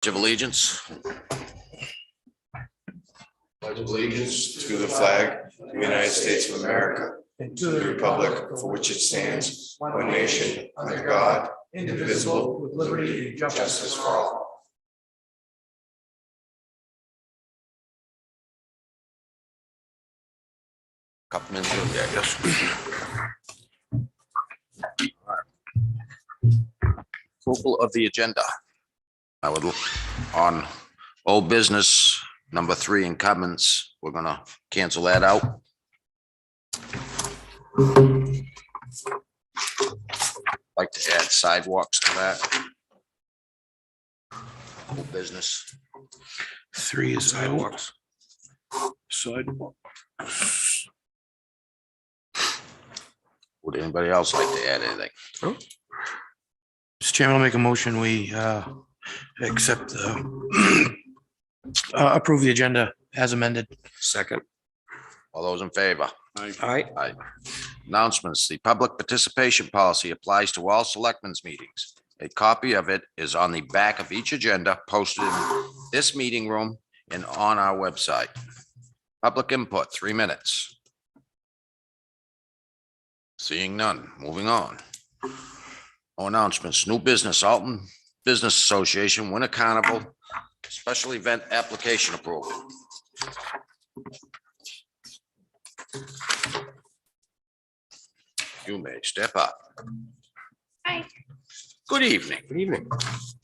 Of allegiance. Pledge allegiance to the flag of the United States of America and to the republic for which it stands, one nation, under God, indivisible, with liberty and justice for all. Couple minutes of there, yes. Approval of the agenda. I would look on old business, number 3 in comments. We're gonna cancel that out. Like to add sidewalks to that. Old business. 3 is sidewalks. Sidewalk. Would anybody else like to add anything? Mr. Chairman, I'll make a motion. We accept approve the agenda as amended. Second. All those in favor? Aye. Aye. Announcements. The public participation policy applies to all selectmen's meetings. A copy of it is on the back of each agenda posted in this meeting room and on our website. Public input, 3 minutes. Seeing none, moving on. No announcements. New business, Alton Business Association Winter Carnival Special Event Application Approval. You may step up. Hi. Good evening. Good evening.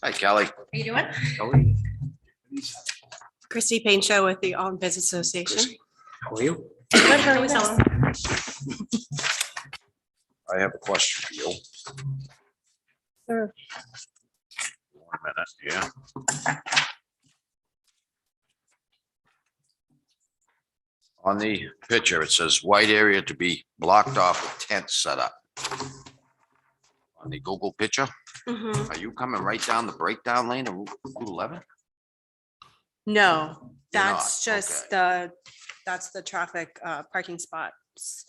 Hi, Kelly. How you doing? How are you? Christy Payne Show with the Alton Business Association. How are you? Good, how are you doing? I have a question for you. Sure. 1 minute, yeah. On the picture, it says white area to be blocked off with tents set up. On the Google picture, Mhm. are you coming right down the breakdown lane of Route 11? No, You're not, that's just okay. that's the traffic parking spots.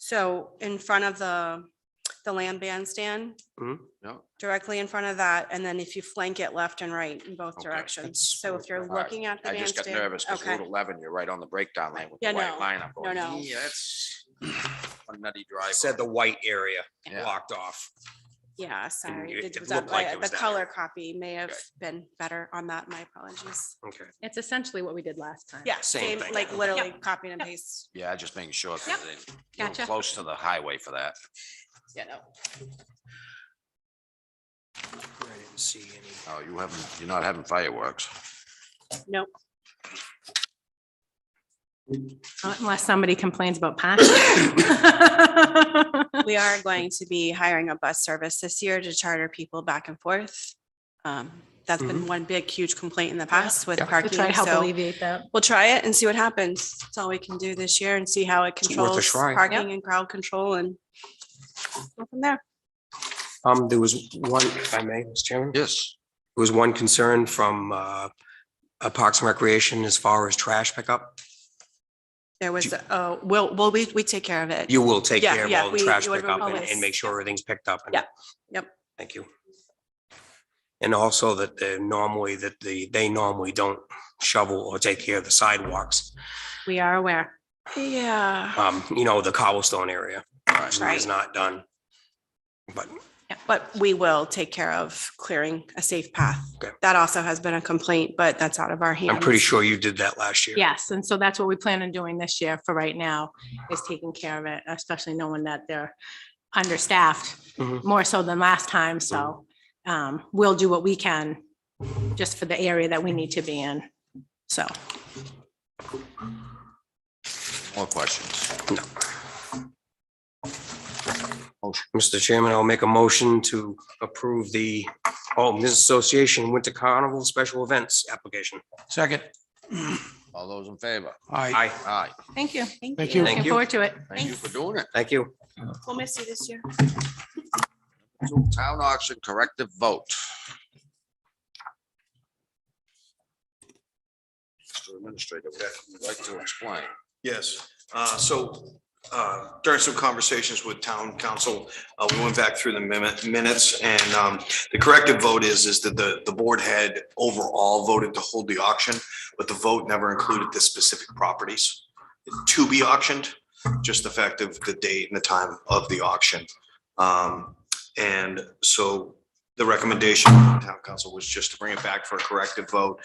So in front of the land bandstand, No. directly in front of that, and then if you flank it left and right in both Okay, directions. that's- So if you're all right. looking at the I just got bandstand. nervous because Okay. Route 11, you're right on the breakdown lane with the Yeah, white no, line. I'm going, no. yeah, that's a nutty drive. Said the white area Yeah. blocked off. Yeah, sorry. it Was looked that- like it was The that color area. copy may have Okay. been better on that. My apologies. Okay. It's essentially what we did last time. Yeah, Same same, thing. like literally copy and paste. Yeah, just making sure. 'cause Yep. they- you're Gotcha. Close to the highway for that. Yeah, no. I didn't see any. Oh, you're not having fireworks. Nope. Unless somebody complains about parking. We are going to be hiring a bus service this year to charter people back and forth. That's been one big, huge complaint in the past with To parking. try to help So alleviate that. we'll try it and see what happens. That's all we can do this year and see how it worth a controls try. parking and crowd control and go from there. There was one, if I may, Mr. Chairman, there Yes. was one concern from Parks and Recreation as far as trash pickup. There was, we take care of it. You will take Yeah, care of yeah, all the we- trash you would pickup always- and make sure everything's picked up. and- Yeah, yep. Thank you. And also that they normally don't shovel or take care of the sidewalks. We are aware. Yeah, The cobblestone area actually is Right. not done. But but we will take care of clearing a safe path. Okay. That also has been a complaint, but that's out of our hands. I'm pretty sure you did that last year. Yes, and so that's what we plan on doing this year for right now, is taking care of it, especially knowing that they're understaffed, Mhm. more so than last time, so we'll do what we can just for the area that we need to be in, so. More questions? No. Mr. Chairman, I'll make a motion to approve the Alton Business Association Winter Carnival Special Events application. Second. All those in favor? Aye. Aye. Thank you. Thank you. Thank Looking you. forward to it. Thank you for doing it. Thank you. We'll miss you this year. Town auction corrective vote. Mr. Administrator, would you like to explain? Yes, so During some conversations with town council, we went back through the minutes, and the corrected vote is that the board had overall voted to hold the auction, but the vote never included the specific properties to be auctioned, just the fact of the date and the time of the auction. And so the recommendation of the town council was just to bring it back for a corrected vote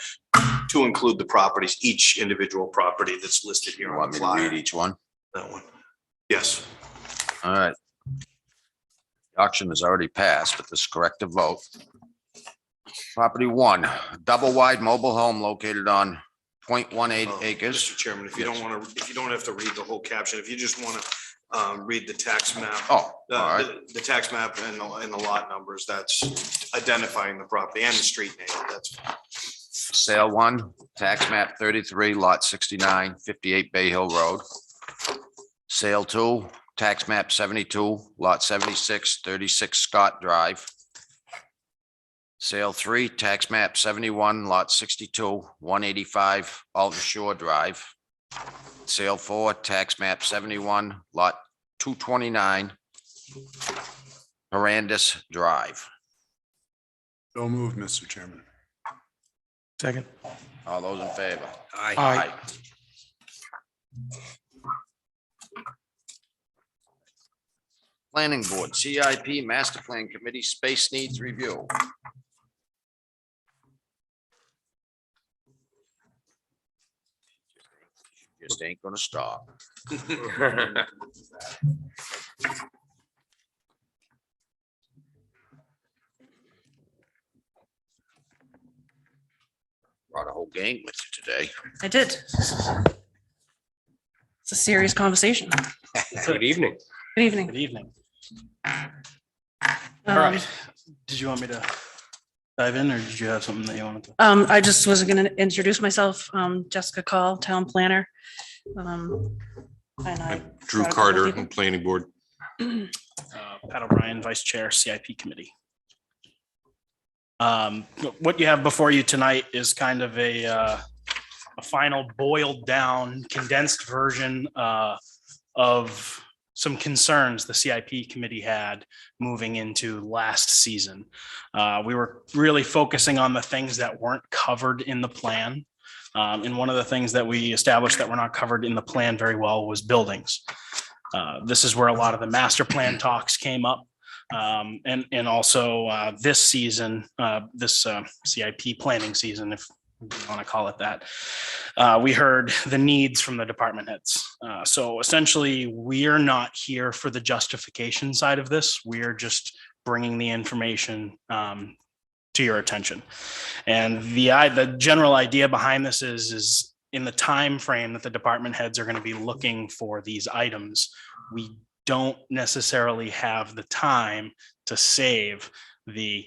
to include the properties, each individual property that's listed here on Want the me to read flyer. each one? That one. Yes. All right. The auction has already passed, but this corrective vote. Property 1, double wide mobile home located on 0.18 acres. Mr. Chairman, if you don't want to, if you don't have to read the whole caption, if you just want to read the tax map. Oh, all right. The tax map and the lot numbers, that's identifying the property and the street name. That's Sale 1, tax map 33, lot 69, 58 Bay Hill Road. Sale 2, tax map 72, lot 76, 36 Scott Drive. Sale 3, tax map 71, lot 62, 185 Alton Shore Drive. Sale 4, tax map 71, lot 229 Arandis Drive. So moved, Mr. Chairman. Second. All those in favor? Aye. Planning Board, CIP Master Plan Committee, Space Needs Review. Just ain't gonna stop. Brought a whole gang with you today. I did. It's a serious conversation. Good evening. Good evening. Good evening. Um, All right. Did you want me to dive in, or did you have something that you wanted to? I just was going to introduce myself. Jessica Call, Town Planner. And I Drew brought a couple Carter, people. and Planning Board. Pat O'Brien, Vice Chair, CIP Committee. What you have before you tonight is kind of a final boiled down condensed version of some concerns the CIP committee had moving into last season. We were really focusing on the things that weren't covered in the plan. And one of the things that we established that were not covered in the plan very well was buildings. This is where a lot of the master plan talks came up. And also this season, this CIP planning season, if you want to call it that, we heard the needs from the department heads. So essentially, we are not here for the justification side of this. We are just bringing the information to your attention. And the general idea behind this is in the time frame that the department heads are going to be looking for these items, we don't necessarily have the time to save the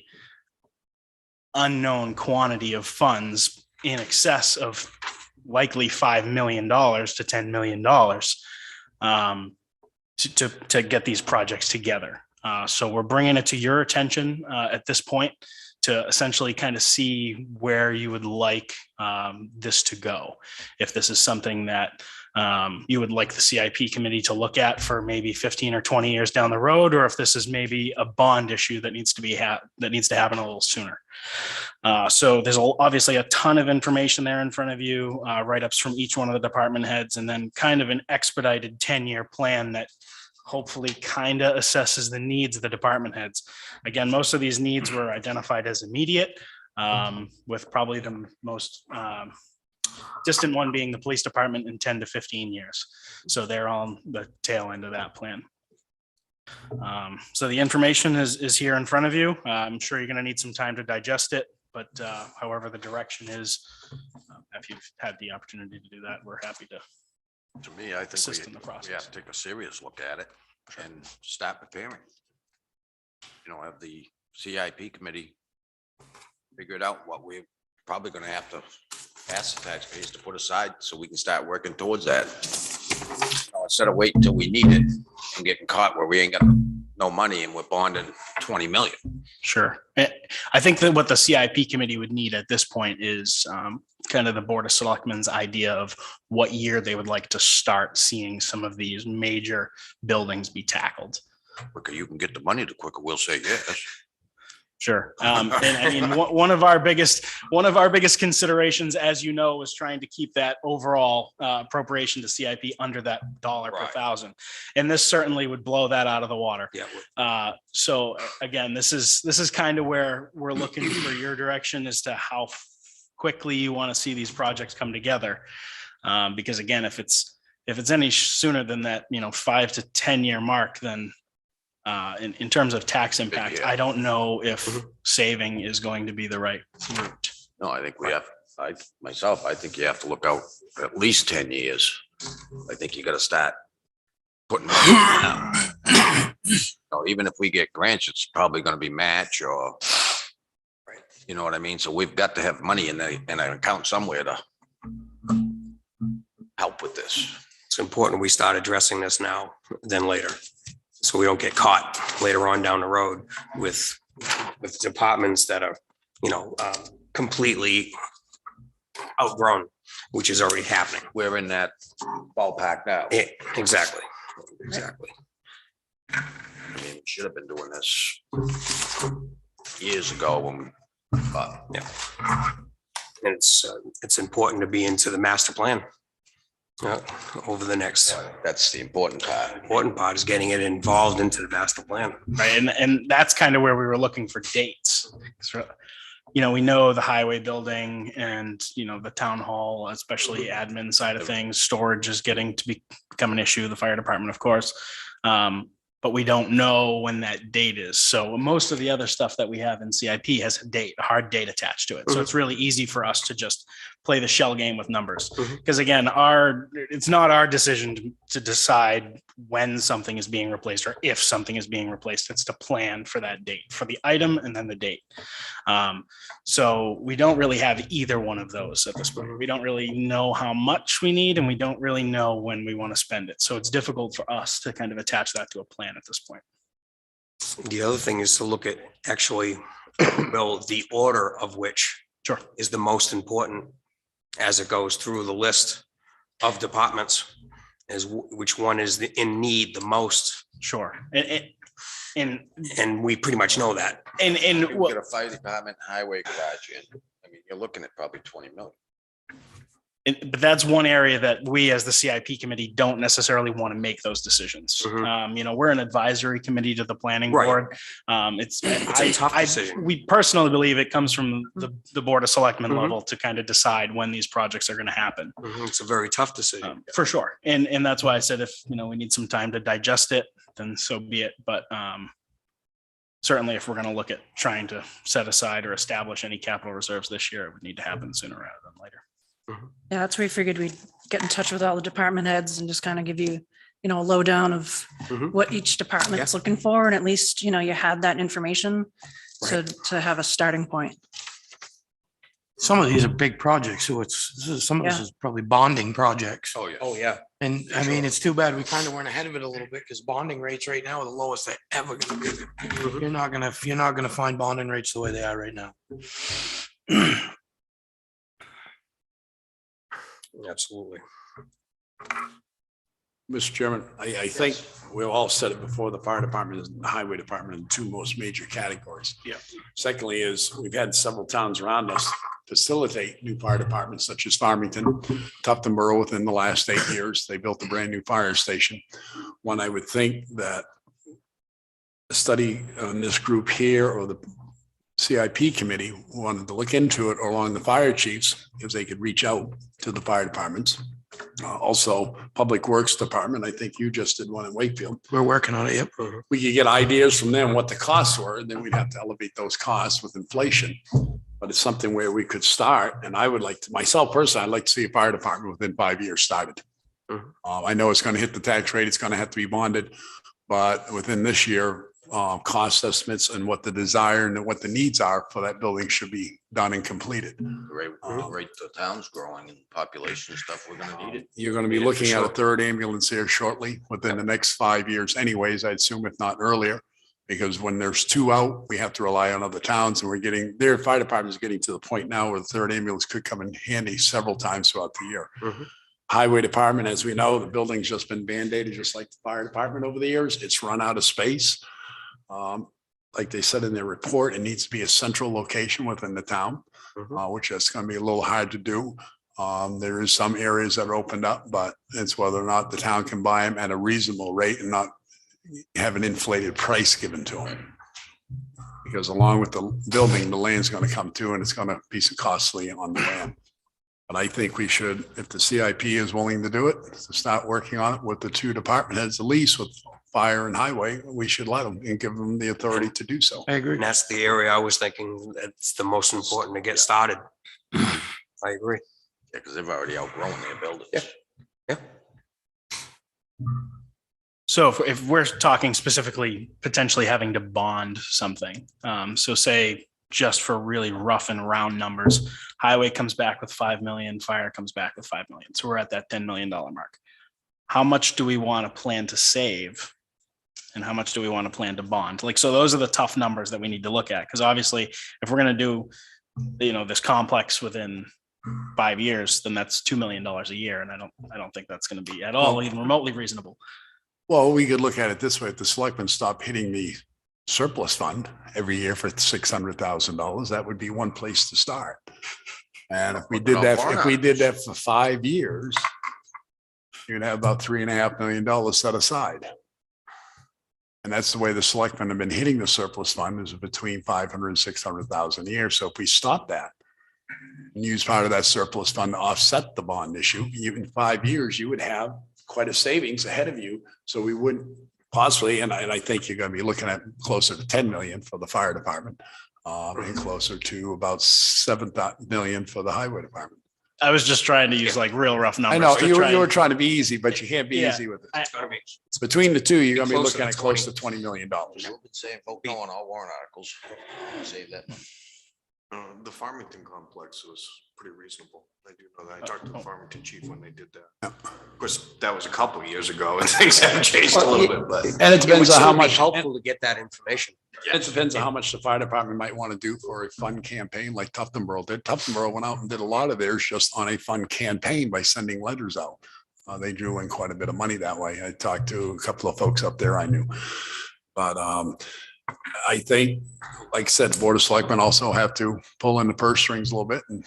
unknown quantity of funds in excess of likely $5 million to $10 million to get these projects together. So we're bringing it to your attention at this point to essentially kind of see where you would like this to go. If this is something that you would like the CIP committee to look at for maybe 15 or 20 years down the road, or if this is maybe a bond issue that needs to happen a little sooner. So there's obviously a ton of information there in front of you, write-ups from each one of the department heads, and then kind of an expedited 10-year plan that hopefully kind of assesses the needs of the department heads. Again, most of these needs were identified as immediate, with probably the most distant one being the police department in 10 to 15 years. So they're on the tail end of that plan. So the information is here in front of you. I'm sure you're going to need some time to digest it, but however the direction is, if you've had the opportunity to do that, we're happy to. To me, I think Assist in the we process. have to take a serious look at it and start preparing. You know, have the CIP committee figured out what we're probably gonna have to ask the taxpayers to put aside so we can start working towards that. Instead of waiting until we need it and getting caught where we ain't got no money and we're bonding 20 million. Sure. I think that what the CIP committee would need at this point is kind of the Board of Selectmen's idea of what year they would like to start seeing some of these major buildings be tackled. Quicker you can get the money, the quicker we'll say yes. Sure. And I mean, one of our biggest considerations, as you know, was trying to keep that overall appropriation to CIP under that $1 per Right. thousand. And this certainly would blow that out of the water. Yeah. So again, this is kind of where we're looking for your direction as to how quickly you want to see these projects come together. Because again, if it's any sooner than that, 5 to 10 year mark, then in terms of tax impact, Yeah. I don't know if saving is going to be the right route. No, I think we have, I think you have to look out at least 10 years. I think you gotta start putting money down. So even if we get grants, it's probably gonna be match or, you know what I mean? So we've got to have money in an account somewhere to help with this. It's important we start addressing this now than later, so we don't get caught later on down the road with departments that are, completely outgrown, which is already happening. We're in that ballpark now. Yeah, exactly. I mean, we should have been doing this years ago when we, but Yeah. And it's important to be into the master plan. Over the next, that's the important part. is getting it involved into the master plan. Right. And that's kind of where we were looking for dates. So, we know the highway building and, the town hall, especially admin side of things, storage is getting to become an issue, the fire department, of course. But we don't know when that date is. So most of the other stuff that we have in CIP has a hard date attached to it. So it's really easy for us to just play the shell game with numbers. Because again, it's not our decision to decide when something is being replaced or if something is being replaced. It's to plan for that date, for the item and then the date. So we don't really have either one of those at this point. We don't really know how much we need and we don't really know when we want to spend it. So it's difficult for us to kind of attach that to a plan at this point. The other thing is to look at actually, Bill, the order of which is the most important as it goes through the list of departments, is which one is in need the most. Sure. And we pretty much know that. And You get a fire department, highway garage in. I mean, you're looking at probably 20 million. but that's one area that we as the CIP committee don't necessarily want to make those decisions. We're an advisory committee to the planning Right. board. It's a tough decision. We personally believe it comes from the Board of Selectmen level to kind of decide when these projects are going to happen. It's a very tough decision. For sure. And that's why I said, if, we need some time to digest it, then so be it. But certainly if we're going to look at trying to set aside or establish any capital reserves this year, it would need to happen sooner rather than later. Yeah, that's where we figured we'd get in touch with all the department heads and just kind of give you, a lowdown of what each department's looking for. And at least, you had that information to have a starting point. Some of these are big projects, so some of this is probably bonding projects. Oh, yeah. Oh, yeah. And I mean, it's too bad we kind of went ahead of it a little bit because bonding rates right now are the lowest they're ever gonna be. You're not gonna find bonding rates the way they are right now. Absolutely. Mr. Chairman, I think we all said it before, the fire department and the highway department are the two most major categories. Yeah. Secondly is we've had several towns around us facilitate new fire departments such as Farmington, Tufton Borough within the last 8 years. They built a brand new fire station. One, I would think that a study on this group here or the CIP committee wanted to look into it along the fire chiefs, if they could reach out to the fire departments. Also, Public Works Department, I think you just did one in Wakefield. We're working on it. Yep. We could get ideas from them what the costs were, and then we'd have to elevate those costs with inflation. But it's something where we could start, and I would like to, myself personally, I'd like to see a fire department within 5 years started. I know it's going to hit the tax rate, it's going to have to be bonded, but within this year, cost estimates and what the desire and what the needs are for that building should be done and completed. Right, the town's growing and population stuff, we're gonna need it. You're going to be looking at a third ambulance here shortly within the next 5 years anyways, I assume, if not earlier. Because when there's two out, we have to rely on other towns, and we're getting, their fire department is getting to the point now where the third ambulance could come in handy several times throughout the year. Mhm. Highway department, as we know, the building's just been band-aided, just like the fire department over the years. It's run out of space. Like they said in their report, it needs to be a central location within the town, which is going to be a little hard to do. There is some areas that are opened up, but it's whether or not the town can buy them at a reasonable rate and not have an inflated price given to them. Because along with the building, the land's going to come too, and it's going to be costly on the land. But I think we should, if the CIP is willing to do it, to start working on it with the two department heads, at least with fire and highway, we should let them and give them the authority to do so. I agree. And that's the area I was thinking that's the most important to get started. I agree. Yeah, because they've already outgrown their buildings. Yeah. So if we're talking specifically potentially having to bond something, so say just for really rough and round numbers, highway comes back with 5 million, fire comes back with 5 million. So we're at that $10 million mark. How much do we want to plan to save? And how much do we want to plan to bond? Like, so those are the tough numbers that we need to look at. Because obviously, if we're going to do, this complex within 5 years, then that's $2 million a year. And I don't think that's going to be at all even remotely reasonable. Well, we could look at it this way. If the selectmen stop hitting the surplus fund every year for $600,000, that would be one place to start. And if we did that for 5 years, you'd have about $3.5 million set aside. And that's the way the selectmen have been hitting the surplus fund, is between 500 and 600,000 a year. So if we stop that and use part of that surplus fund to offset the bond issue, even 5 years, you would have quite a savings ahead of you. So we wouldn't possibly, and I think you're going to be looking at closer to 10 million for the fire department, and closer to about 7 million for the highway department. I was just trying to use like real rough numbers. I know to you try were and- trying to be easy, but you can't be Yeah. easy with it. It's gotta be- Between the two, you're going to be Closer looking to at close 20. to $20 million. We've been saying vote no on all warrant articles. Save that money. The Farmington complex was pretty reasonable. I do know that. I talked to the Farmington chief when they did that. Of course, that was a couple of years ago and things have changed a little bit, but. And it depends on how It would much. still be helpful to get that information. It depends on how much the fire department might want to do for a fund campaign like Tuftonboro did. Tuftonboro went out and did a lot of theirs just on a fund campaign by sending letters out. They drew in quite a bit of money that way. I talked to a couple of folks up there I knew. But I think, like I said, the Board of Selectmen also have to pull in the purse strings a little bit and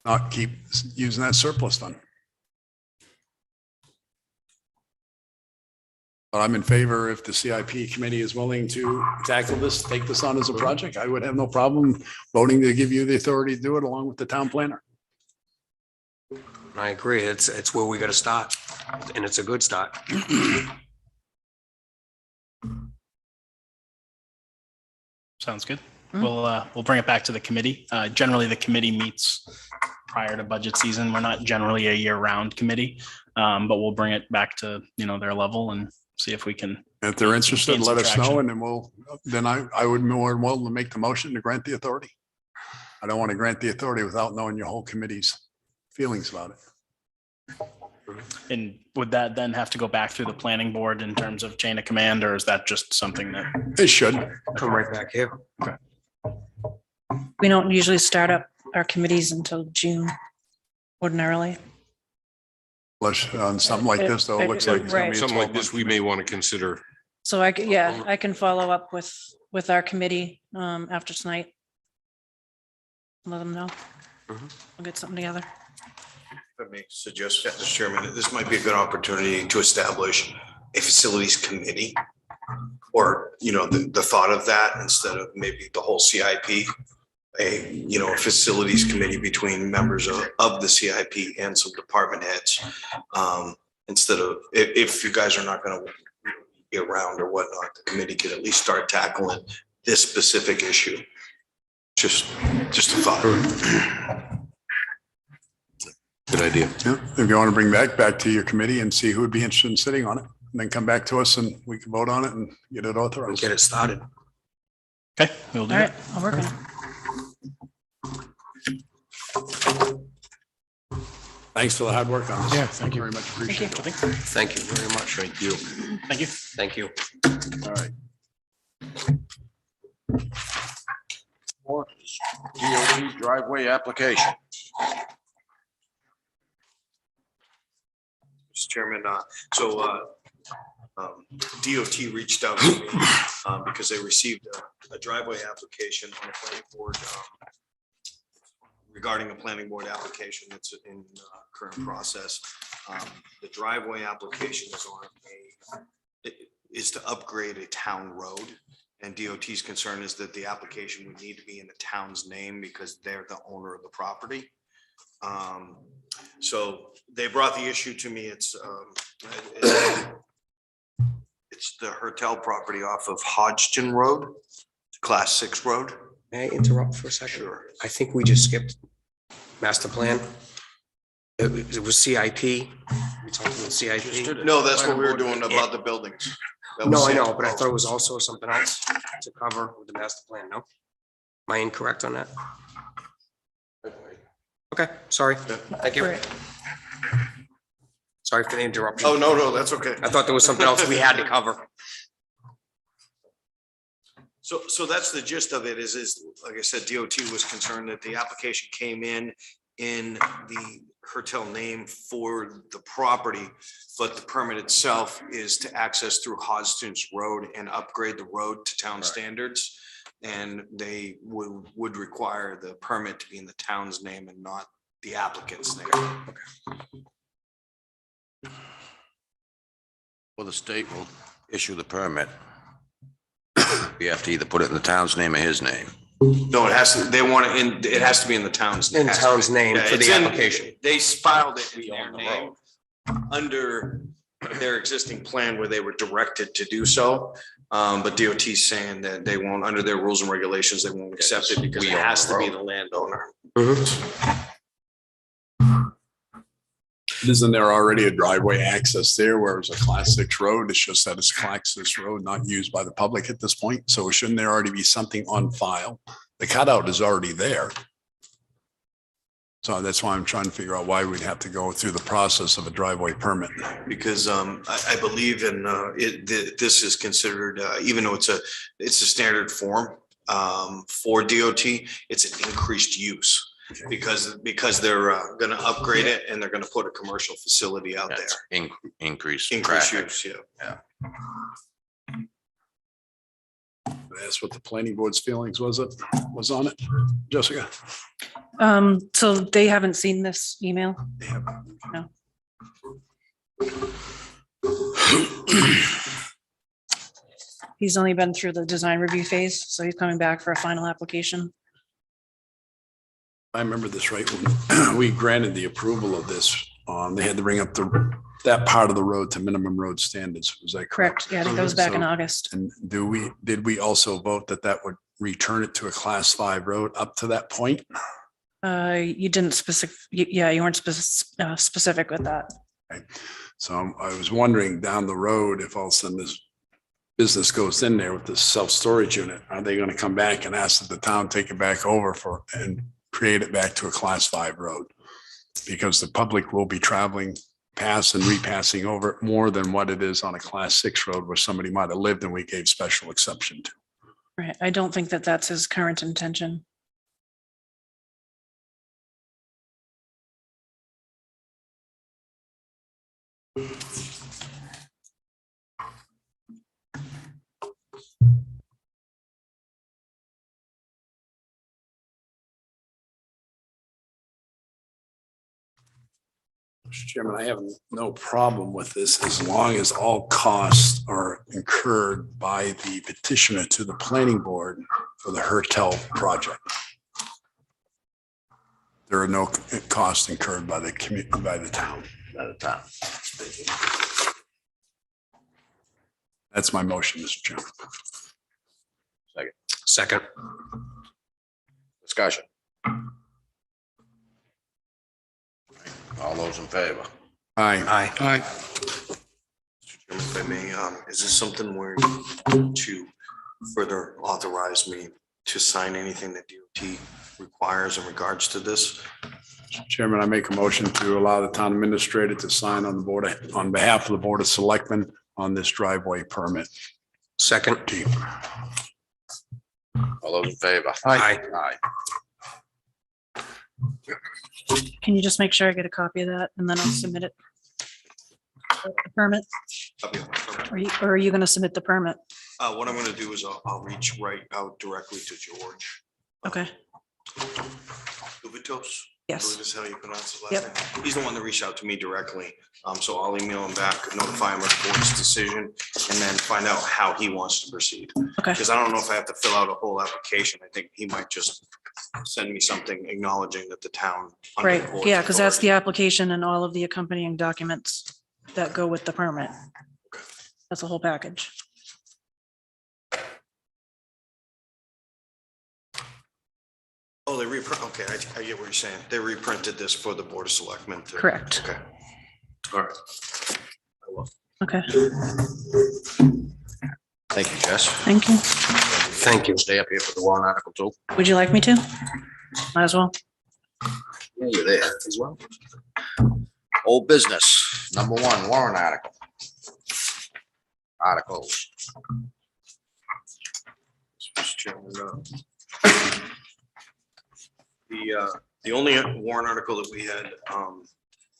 not keep using that surplus fund. But I'm in favor if the CIP committee is willing to tackle this, take this on as a project. I would have no problem voting to give you the authority to do it along with the town planner. I agree. It's where we got to start, and it's a good start. Sounds good. We'll bring it back to the committee. Generally, the committee meets prior to budget season. We're not generally a year-round committee, but we'll bring it back to, their level and see if we can. If they're interested, gain some let us know traction. and then I would be more than willing to make the motion to grant the authority. I don't want to grant the authority without knowing your whole committee's feelings about it. And would that then have to go back through the planning board in terms of chain of command, or is that just something that? It should. Come right back here. We don't usually start up our committees until June ordinarily. Unless on something like this, though, it looks like it's gonna be a Something like 12-month this, we may want to consider. So I can follow up with our committee after tonight. Let them know. We'll get something together. Let me suggest, Mr. Chairman, this might be a good opportunity to establish a facilities committee. Or, the thought of that instead of maybe the whole CIP, a facilities committee between members of the CIP and some department heads. Instead of, if you guys are not going to be around or whatnot, the committee could at least start tackling this specific issue. Just a thought. Good idea. Yeah, if you want to bring that back to your committee and see who would be interested in sitting on it, and then come back to us and we can vote on it and get it And authorized. get it started. Okay, we'll do All right, that. I'll work on it. Thanks for the hard work on this. Yeah, thank you. Very much appreciated. Thank you very much. Thank you. Thank you. Thank you. All right. Driveway Application. Mr. Chairman, DOT reached out to me because they received a driveway application on the planning board regarding a planning board application that's in current process. The driveway application is to upgrade a town road. And DOT's concern is that the application would need to be in the town's name because they're the owner of the property. So they brought the issue to me. It's the Hertel property off of Hodgson Road, Class 6 road. May I interrupt for a second? Sure. I think we just skipped master plan. It was CIP. We talked about CIP. No, that's what we were doing about the buildings. That No, was I know, it. but I thought it was also something else to cover with the master plan, no? Am I incorrect on that? Okay, sorry. Thank you. Right. Sorry for the interruption. Oh, no, that's okay. I thought there was something else we had to cover. So that's the gist of it is like I said, DOT was concerned that the application came in the Hertel name for the property, but the permit itself is to access through Hodgson's Road and upgrade the road to town standards. And they would require the permit to be in the town's name and not the applicant's name. Well, the state will issue the permit. We have to either put it in the town's name or his name. No, it has to, they want it it has to be in the town's. In town's name Yeah, for it's the in- application. They filed it in We their own the name under their existing plan where they were directed to do so. But DOT's saying that they won't, under their rules and regulations, they won't accept it because We it own has the to be road. the landowner. Mhm. Isn't there already a driveway access there where it's a class 6 road? It's just that it's class 6 road, not used by the public at this point. So shouldn't there already be something on file? The cutout is already there. So that's why I'm trying to figure out why we'd have to go through the process of a driveway permit. Because I believe in this is considered, even though it's a standard form for DOT, it's an increased use. Because they're gonna upgrade it and they're gonna put a commercial facility out there. That's increase Increased traffic. use, yeah. That's what the planning board's feelings was on it, Jessica? So they haven't seen this email? No. He's only been through the design review phase, so he's coming back for a final application. I remember this right when we granted the approval of this, they had to bring up that part of the road to minimum road standards. Was that correct? Correct. Yeah, it goes back in So- August. And did we also vote that would return it to a class 5 road up to that point? You didn't you weren't specific with that. So I was wondering down the road, if all of a sudden this business goes in there with this self-storage unit, are they going to come back and ask that the town take it back over and create it back to a class 5 road? Because the public will be traveling past and repassing over it more than what it is on a class 6 road where somebody might have lived and we gave special exception to. Right. I don't think that that's his current intention. Mr. Chairman, I have no problem with this as long as all costs are incurred by the petitioner to the planning board for the Hertel project. There are no costs incurred by the community, by the town. At a time. That's my motion, Mr. Chairman. Second. Discussion. All those in favor? Aye. Aye. If I may, is this something where to further authorize me to sign anything that DOT requires in regards to this? Mr. Chairman, I make a motion to allow the town administrator to sign on behalf of the Board of Selectmen on this driveway permit. Second. All those in favor? Aye. Aye. Can you just make sure I get a copy of that and then I'll submit it? The Permit, or are you gonna submit the permit? What I'm gonna do is I'll reach right out directly to George. Okay, Duvitos? I yes, believe is how you pronounce his Yep. last name. He's the one that reached out to me directly. So I'll email him back, notify him of the board's decision, and then find out how he wants to proceed. okay, Because I don't know if I have to fill out a whole application. I think he might just send me something acknowledging that the town. under the right, board's yeah, because that's the authority. application and all of the accompanying documents that go with the permit. That's a whole package. Oh, they reprint, okay, I get what you're saying. They reprinted this for the Board of Selectmen. Correct. Okay. All right. Okay, Thank you, Jess. thank you. Thank you. Stay up here for the warrant article too. Would you like me to? Might as well. Yeah, you're there as well. Old business, number one, warrant article. Articles. Mr. Chairman, the only warrant article that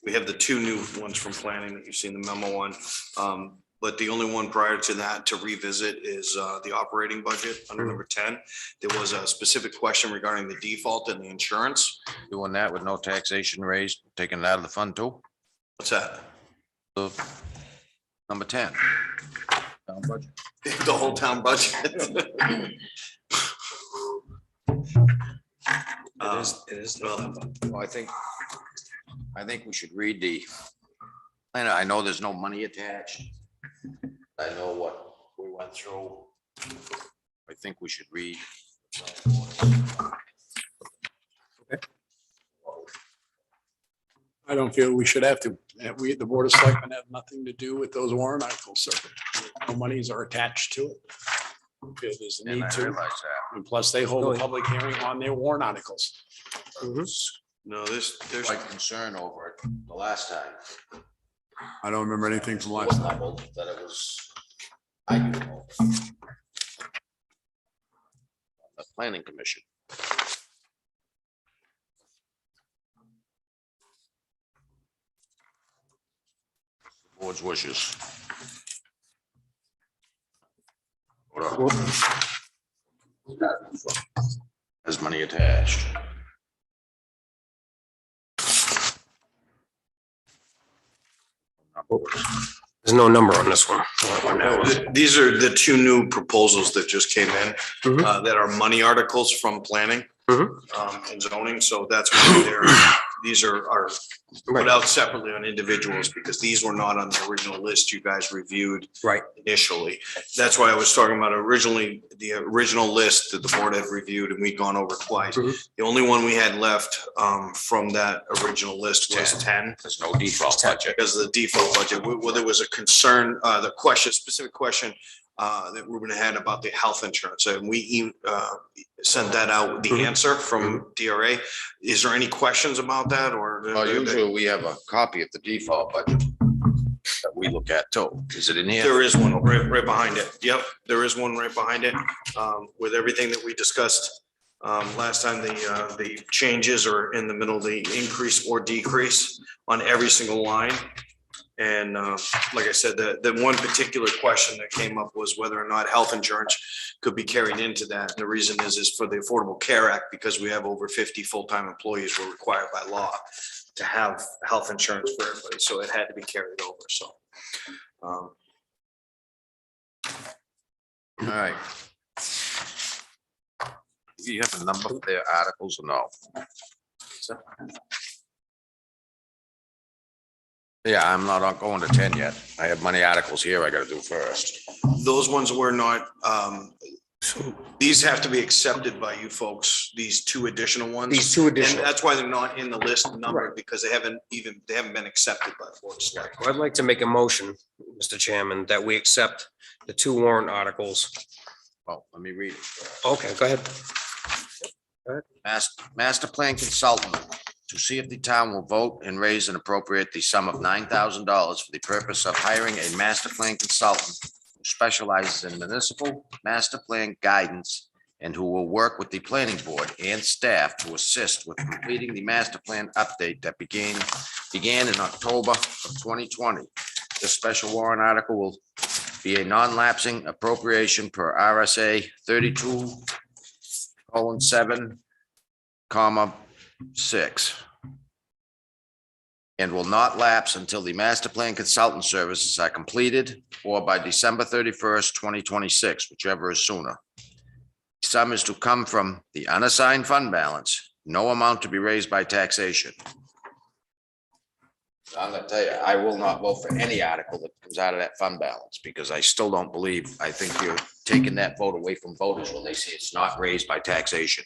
we have the two new ones from planning that you've seen the memo on. But the only one prior to that to revisit is the operating budget under number 10. There was a specific question regarding the default and the insurance. Doing that with no taxation raised, taking it out of the fund too. What's that? So, number 10. Town budget. The whole town budget. It is. Well, Well, I think we should read the, I know there's no money attached. I know what we went through. I think we should read. I don't feel we should have to. The Board of Selectmen have nothing to do with those warrant articles, sir. No monies are attached to it. Feel there's a And need I to, realize that. and plus they hold a public hearing on their warrant articles. no, there's, Quite concerned over it the last time. I don't remember anything from last time. Level that it was. I do know. The planning commission. Board's wishes. Has money attached. There's no number on this one. these are the two new proposals that just came in Mhm. that are money articles from planning Mhm. and zoning. So that's why these are put out separately on individuals because these were not on the original list you guys reviewed Right. initially. That's why I was talking about originally, the original list that the board had reviewed and we'd gone over twice. Mhm. The only one we had left from that original list was 10. There's no default budget. Because of the default budget, well, there was a concern, the specific question that Ruben had about the health insurance, and we sent that out, the answer from DRA. Is there any questions about that, or? Well, usually we have a copy of the default budget that we look at too. Is it in here? There is one right behind it. Yep, there is one right behind it, with everything that we discussed last time. The changes are in the middle, the increase or decrease on every single line. And like I said, the one particular question that came up was whether or not health insurance could be carried into that. And the reason is for the Affordable Care Act, because we have over 50 full-time employees, we're required by law to have health insurance for everybody. So it had to be carried over, so. All right. Do you have a number for their articles or no? Yeah, I'm not going to 10 yet. I have money articles here I gotta do first. Those ones were not, these have to be accepted by you folks, these two additional ones. These two And additional. that's why they're not in the list numbered, because they haven't been accepted by the board of selectmen. I'd like to make a motion, Mr. Chairman, that we accept the two warrant articles. Well, let me read it. first. Okay, go ahead. Master Plan Consultant, to see if the town will vote and raise and appropriate the sum of $9,000 for the purpose of hiring a master plan consultant who specializes in municipal master plan guidance and who will work with the planning board and staff to assist with completing the master plan update that began in October of 2020. This special warrant article will be a non-lapsing appropriation per RSA 32:7, 6, and will not lapse until the master plan consultant services are completed or by December 31st, 2026, whichever is sooner. Sum is to come from the unassigned fund balance, no amount to be raised by taxation. I'm gonna tell you, I will not vote for any article that comes out of that fund balance, because I still don't believe, I think you're taking that vote away from voters when they say it's not raised by taxation.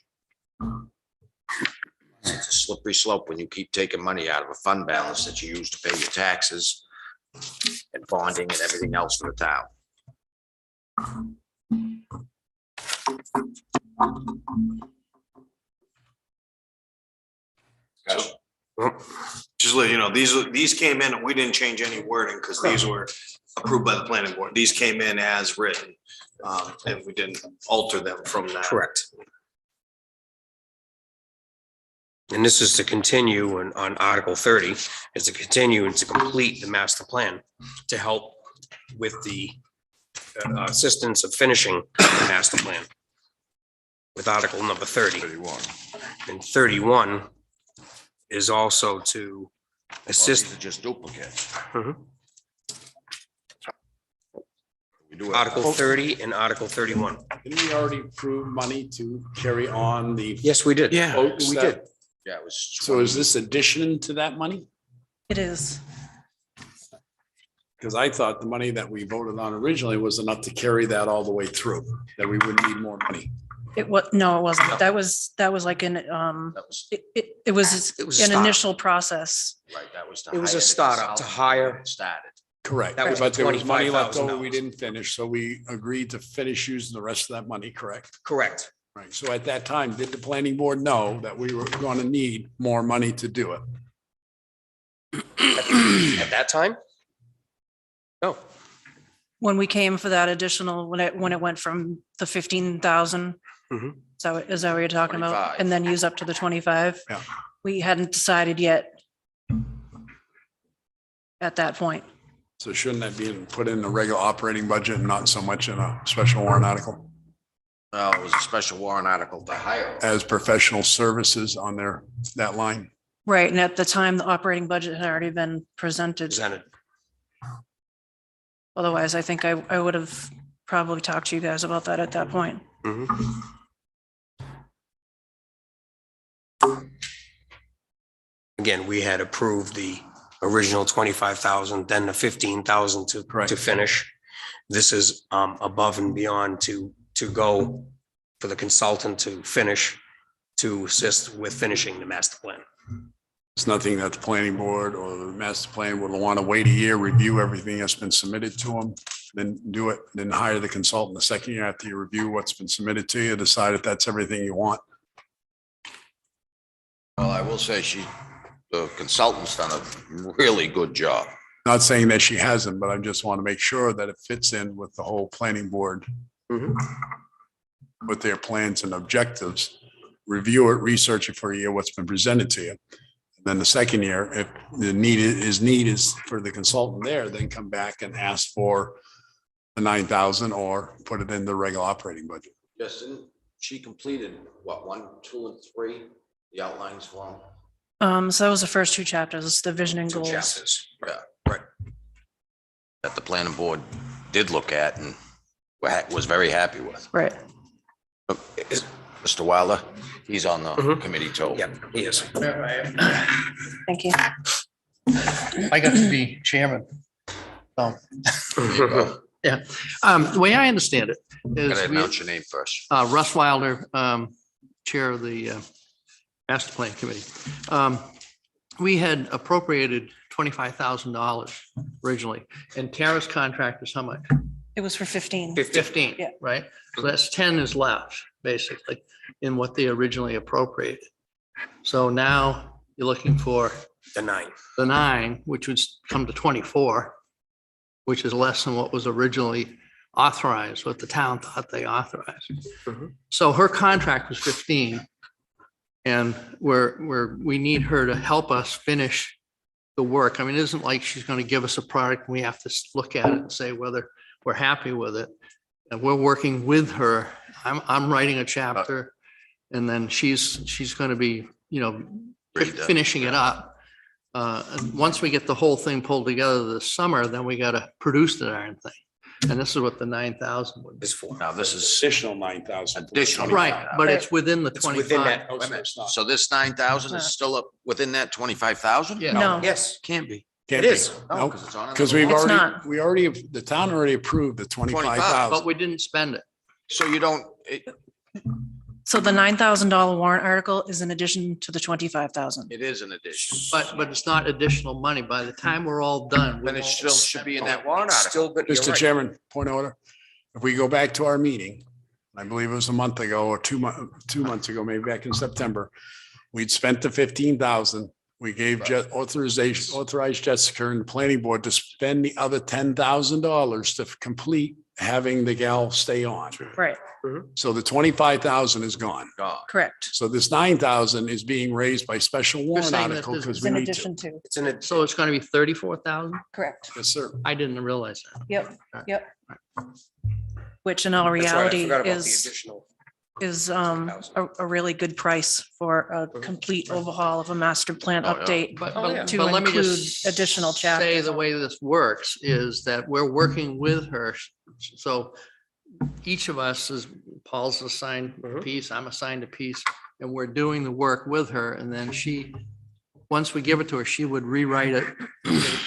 It's a slippery slope when you keep taking money out of a fund balance that you use to pay your taxes and bonding and everything else for the town. Just let you know, these came in, we didn't change any wording because these were approved by the planning board. These came in as written. And we didn't alter them from that. Correct. And this is to continue on Article 30, is to continue and to complete the master plan to help with the assistance of finishing the master plan with Article number 30. 31. And 31 is also to assist. These are just duplicates. Mhm. We do it. Article 30 and Article 31. Didn't we already approve money to carry on the? Yes, we did. Yeah. votes we that- did. Yeah, it was. So is this addition to that money? It is. Because I thought the money that we voted on originally was enough to carry that all the way through, that we wouldn't need more money. It was, no, it wasn't. That was like an, That was, it was It was a an start. initial process. right, that was. It was a startup to hire. Started. Correct. That was But there was money left $25,000. over we didn't finish, so we agreed to finish using the rest of that money, correct? Correct. Right. So at that time, did the planning board know that we were going to need more money to do it? At that time? No. When we came for that additional, when it went from the 15,000. Mhm. So is that what you're talking 25. about? And then use up to the 25? Yeah. We hadn't decided yet at that point. So shouldn't that be put in the regular operating budget and not so much in a special warrant article? No, it was a special warrant article to hire. As professional services on there, that line? Right, and at the time, the operating budget had already been presented. Presented. Otherwise, I think I would have probably talked to you guys about that at that point. Mhm. Again, we had approved the original 25,000, then the 15,000 to finish. This is above and beyond to go for the consultant to finish, to assist with finishing the master plan. It's nothing that the planning board or the master plan would want to wait a year, review everything that's been submitted to them, then do it, then hire the consultant the second year after you review what's been submitted to you, decide if that's everything you want. Well, I will say the consultant's done a really good job. Not saying that she hasn't, but I just want to make sure that it fits in with the whole planning board, Mhm. with their plans and objectives. Review it, research it for a year, what's been presented to you. Then the second year, if the need is for the consultant there, then come back and ask for the 9,000 or put it in the regular operating budget. Justin, she completed what, 1, 2, and 3, the outlines for So that was the first two chapters, the vision and Two goals. chapters. Yeah. that the planning board did look at and was very happy with. Right. Mr. Wilder, he's on the Mhm. committee too. Yep, he is. Thank you. I got to be chairman. There you go. The way I understand it Gotta is announce your name first. Russ Wilder, Chair of the Master Plan Committee. We had appropriated $25,000 originally, and Tara's contract is how much? It was for 15. 15, Yeah. right? So that's 10 is left, basically, in what they originally appropriated. So now you're looking for The 9. the 9, which would come to 24, which is less than what was originally authorized what the town thought they authorized. So her contract was 15. And we need her to help us finish the work. I mean, it isn't like she's going to give us a product and we have to look at it and say whether we're happy with it. And we're working with her. I'm writing a chapter and then she's going to be, finishing it up. And once we get the whole thing pulled together this summer, then we got to produce the darn thing. And this is what the 9,000 would be. Is for. Now, this is Additional 9,000. additional. Right, but it's within the It's within 25. that. Oh, so it's not. So this 9,000 is still up within that 25,000? Yeah. No, Yes, Can't be. Can't it be. is. No, Nope. 'cause it's on Because another we've line. It's already, not. the town already approved the 25,000. But we didn't spend it. So you don't, so the $9,000 warrant article is in addition to the 25,000. it is an addition. But it's not additional money. By the time we're all done. Then it still should be in that warrant article. Still good. You're Mr. right. Chairman, point of order. If we go back to our meeting, I believe it was a month ago or 2 months ago, maybe back in September, we'd spent the 15,000. We gave authorized Jessica and the planning board to spend the other $10,000 to complete having the gal stay on. Right, So the 25,000 is gone. God. correct. So this 9,000 is being raised by special warrant saying that article this because It's we in need to. addition to, It's in it. So it's going to be 34,000? correct. Yes, sir. I didn't realize that. Yep. Which in all That's right, I reality forgot about the is additional. a really good price for a complete overhaul of a master plan Oh, yeah. update. But To let me include just additional say chapters. the way this works is that we're working with her. So each of us is, Paul's assigned a piece, I'm assigned a piece, and we're doing the work with her. And then once we give it to her, she would rewrite it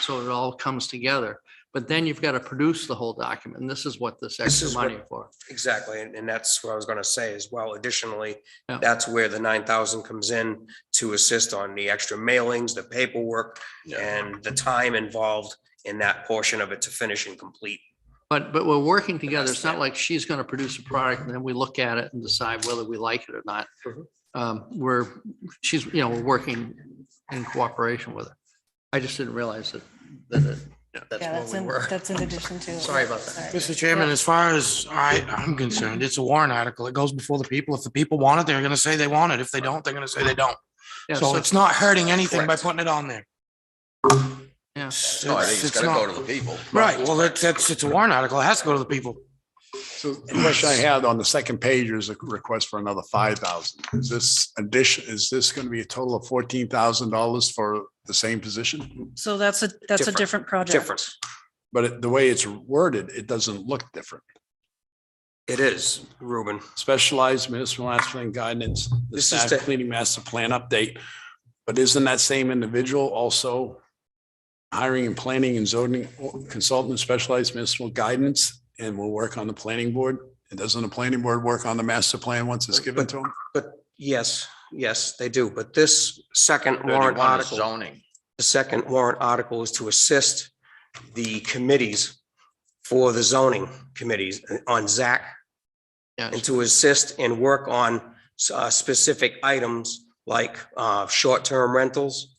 so it all comes together. But then you've got to produce the whole document. And this is what this extra is what- money for. Exactly, and that's what I was gonna say as well. Additionally, Yeah. that's where the 9,000 comes in to assist on the extra mailings, the paperwork, and the time involved in that portion of it to finish and complete. But we're working together. It's not like she's going to produce a product and then we look at it and decide whether we like it or not. We're working in cooperation with her. I just didn't realize that Yeah, that's that's where in, we were. that's in addition to. Sorry about that. Sorry. Mr. Chairman, as far as I'm concerned, it's a warrant article. It goes before the people. If the people want it, they're gonna say they want it. If they don't, they're gonna say they don't. Yeah, So it's not hurting anything by putting it on there. Yeah. No, I think it's gotta not- go to the people. Right, well, it's a warrant article. It has to go to the people. So the question I had on the second page is a request for another 5,000. Is this going to be a total of $14,000 for the same position? So that's a Different. different project. Different. But the way it's worded, it doesn't look different. It is, Ruben. Specialized municipal master plan guidance, the This is staff the- cleaning master plan update. But isn't that same individual also hiring and planning and zoning consultant, specialized municipal guidance, and will work on the planning board? And doesn't the planning board work on the master plan once it's given to them? But yes, they do. But this second warrant 31 is article, zoning. the second warrant article is to assist the committees for the zoning committees on ZAC and to assist and work on specific items like short-term rentals.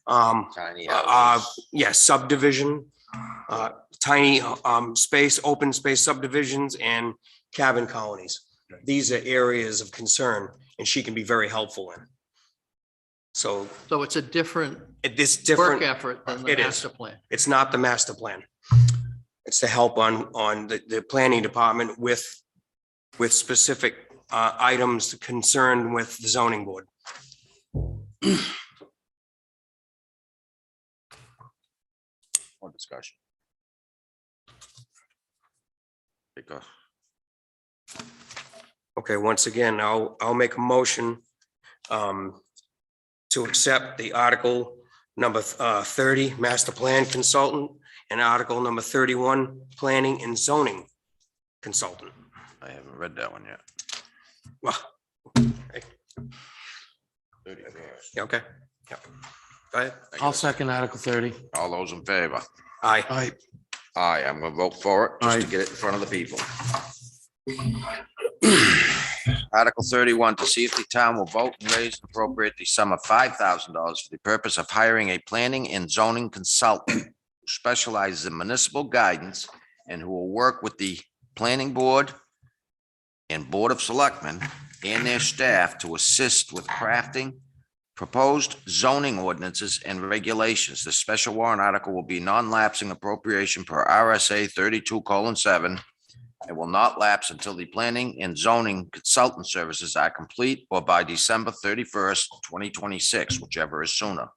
Tiny houses. Subdivision, tiny space, open space subdivisions and cabin colonies. These are areas of concern and she can be very helpful in. So So it's a different this work different, effort than the It is. master plan. it's not the master plan. It's to help on the planning department with specific items concerned with the zoning board. More discussion. Take a- Okay, once again, I'll make a motion to accept the article number 30, master plan consultant, and article number 31, planning and zoning consultant. I haven't read that one yet. Well, 31st. okay, yeah. Go ahead. I'll second Article 30. All those in favor? Aye. Aye. Aye, I'm gonna vote for it just to Aye. get it in front of the people. Article 31, to see if the town will vote and raise and appropriate the sum of $5,000 for the purpose of hiring a planning and zoning consultant who specializes in municipal guidance and who will work with the planning board and Board of Selectmen and their staff to assist with crafting proposed zoning ordinances and regulations. The special warrant article will be non-lapsing appropriation per RSA 32:7. It will not lapse until the planning and zoning consultant services are complete or by December 31st, 2026, whichever is sooner.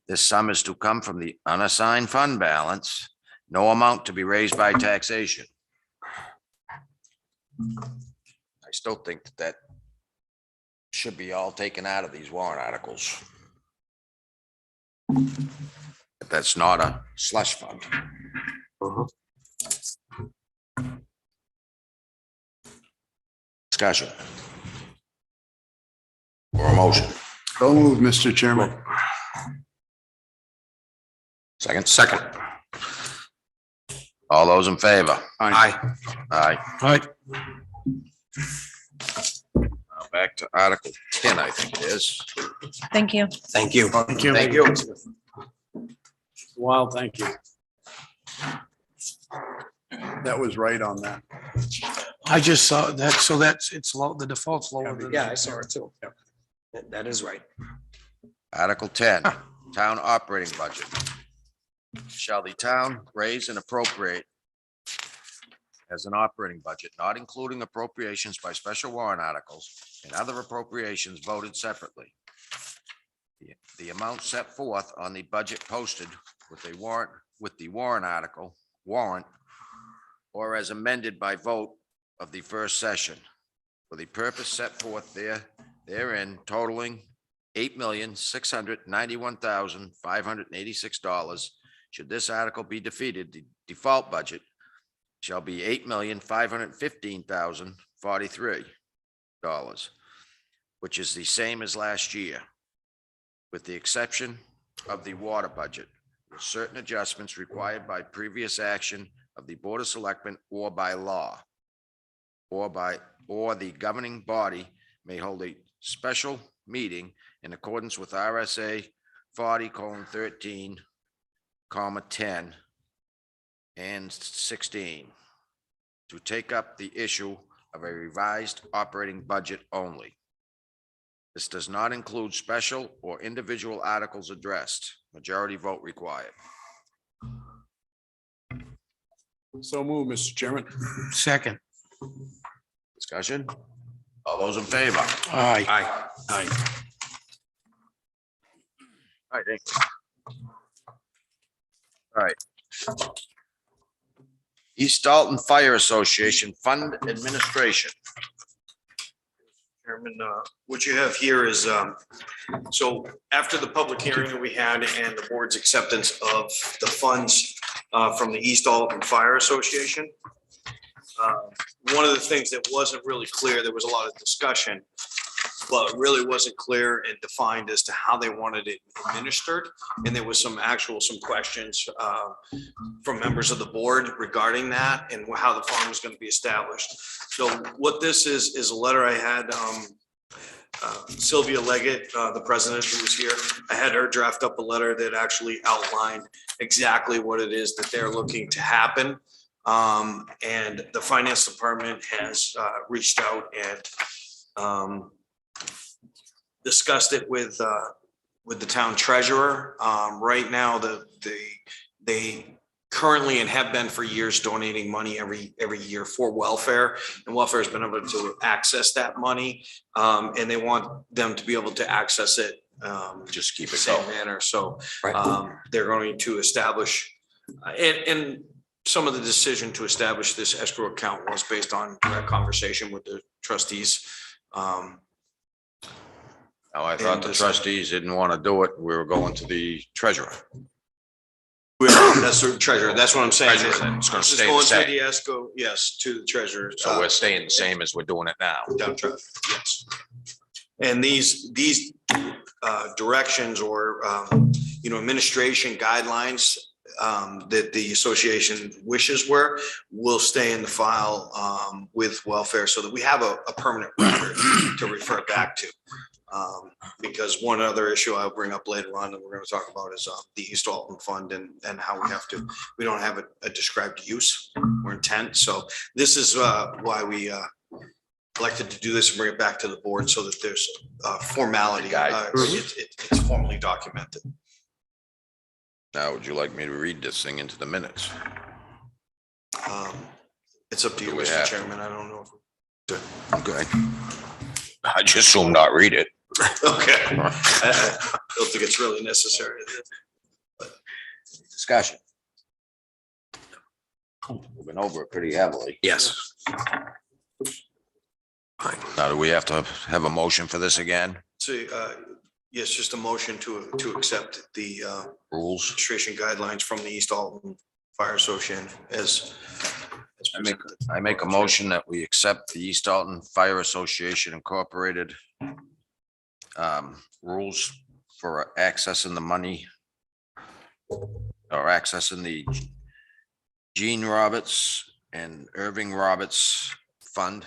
This sum is to come from the unassigned fund balance, no amount to be raised by taxation. I still think that should be all taken out of these warrant articles. But that's not a slush fund. Discussion. Or a motion. So moved, Mr. Chairman. Second. All those in favor? Aye. Aye. Aye. Now back to Article 10, I think it is. Thank you. Thank you. Thank you. Thank you. Wow, thank you. That was right on that. I just saw that, so it's low, the default's lower than. Yeah, I saw it too. That is right. Article 10, Town Operating Budget. Shall the town raise and appropriate as an operating budget, not including appropriations by special warrant articles and other appropriations voted separately? The amount set forth on the budget posted with the warrant article, or as amended by vote of the first session, for the purpose set forth therein totaling $8,691,586. Should this article be defeated, the default budget shall be $8,515,043, which is the same as last year, with the exception of the water budget, with certain adjustments required by previous action of the Board of Selectmen or by law, or the governing body may hold a special meeting in accordance with RSA 40:13, 10 and 16 to take up the issue of a revised operating budget only. This does not include special or individual articles addressed. Majority vote required. So moved, Mr. Chairman. Second. Discussion? All those in favor? Aye. Aye. Aye. All right. All right. East Dalton Fire Association Fund Administration. Chairman, what you have here is, so after the public hearing that we had and the board's acceptance of the funds from the East Dalton Fire Association, one of the things that wasn't really clear, there was a lot of discussion, but it really wasn't clear and defined as to how they wanted it administered. And there was some questions from members of the board regarding that and how the fund was going to be established. So what this is a letter I had, Sylvia Leggett, the president who was here, I had her draft up a letter that actually outlined exactly what it is that they're looking to happen. And the finance department has reached out and discussed it with the town treasurer. Right now, they currently and have been for years donating money every year for welfare, and welfare has been able to access that money, and they want them to be able to access it. Just keep it same going. manner. So they're going to establish, and some of the decision to establish this escrow account was based on direct conversation with the trustees. Now, I thought the trustees didn't want to do it. We were going to the treasurer. That's the treasurer. That's what I'm saying. Treasurer, it's gonna This is stay the going to same. the escrow, yes, to the treasurer. So we're staying the same as we're doing it now. Town treasurer, yes. And these directions or, administration guidelines that the association wishes will stay in the file with welfare so that we have a permanent record to refer back to. Because one other issue I'll bring up later on that we're gonna talk about is the East Alton Fund and how we don't have a described use or intent. So this is why we elected to do this and bring it back to the board so that there's formality. It's formally documented. Now, would you like me to read this thing into the minutes? It's up to you, Do we Mr. have to? Chairman. I don't know. Okay. I just assume not read it. Okay. I don't think it's really necessary. Discussion. We've been over it pretty heavily. Yes. Now, do we have to have a motion for this again? So, yes, just a motion to accept the Rules? registration guidelines from the East Alton Fire Association as presented. I make a motion that we accept the East Alton Fire Association Incorporated rules for accessing the money or accessing the Gene Roberts and Irving Roberts Fund.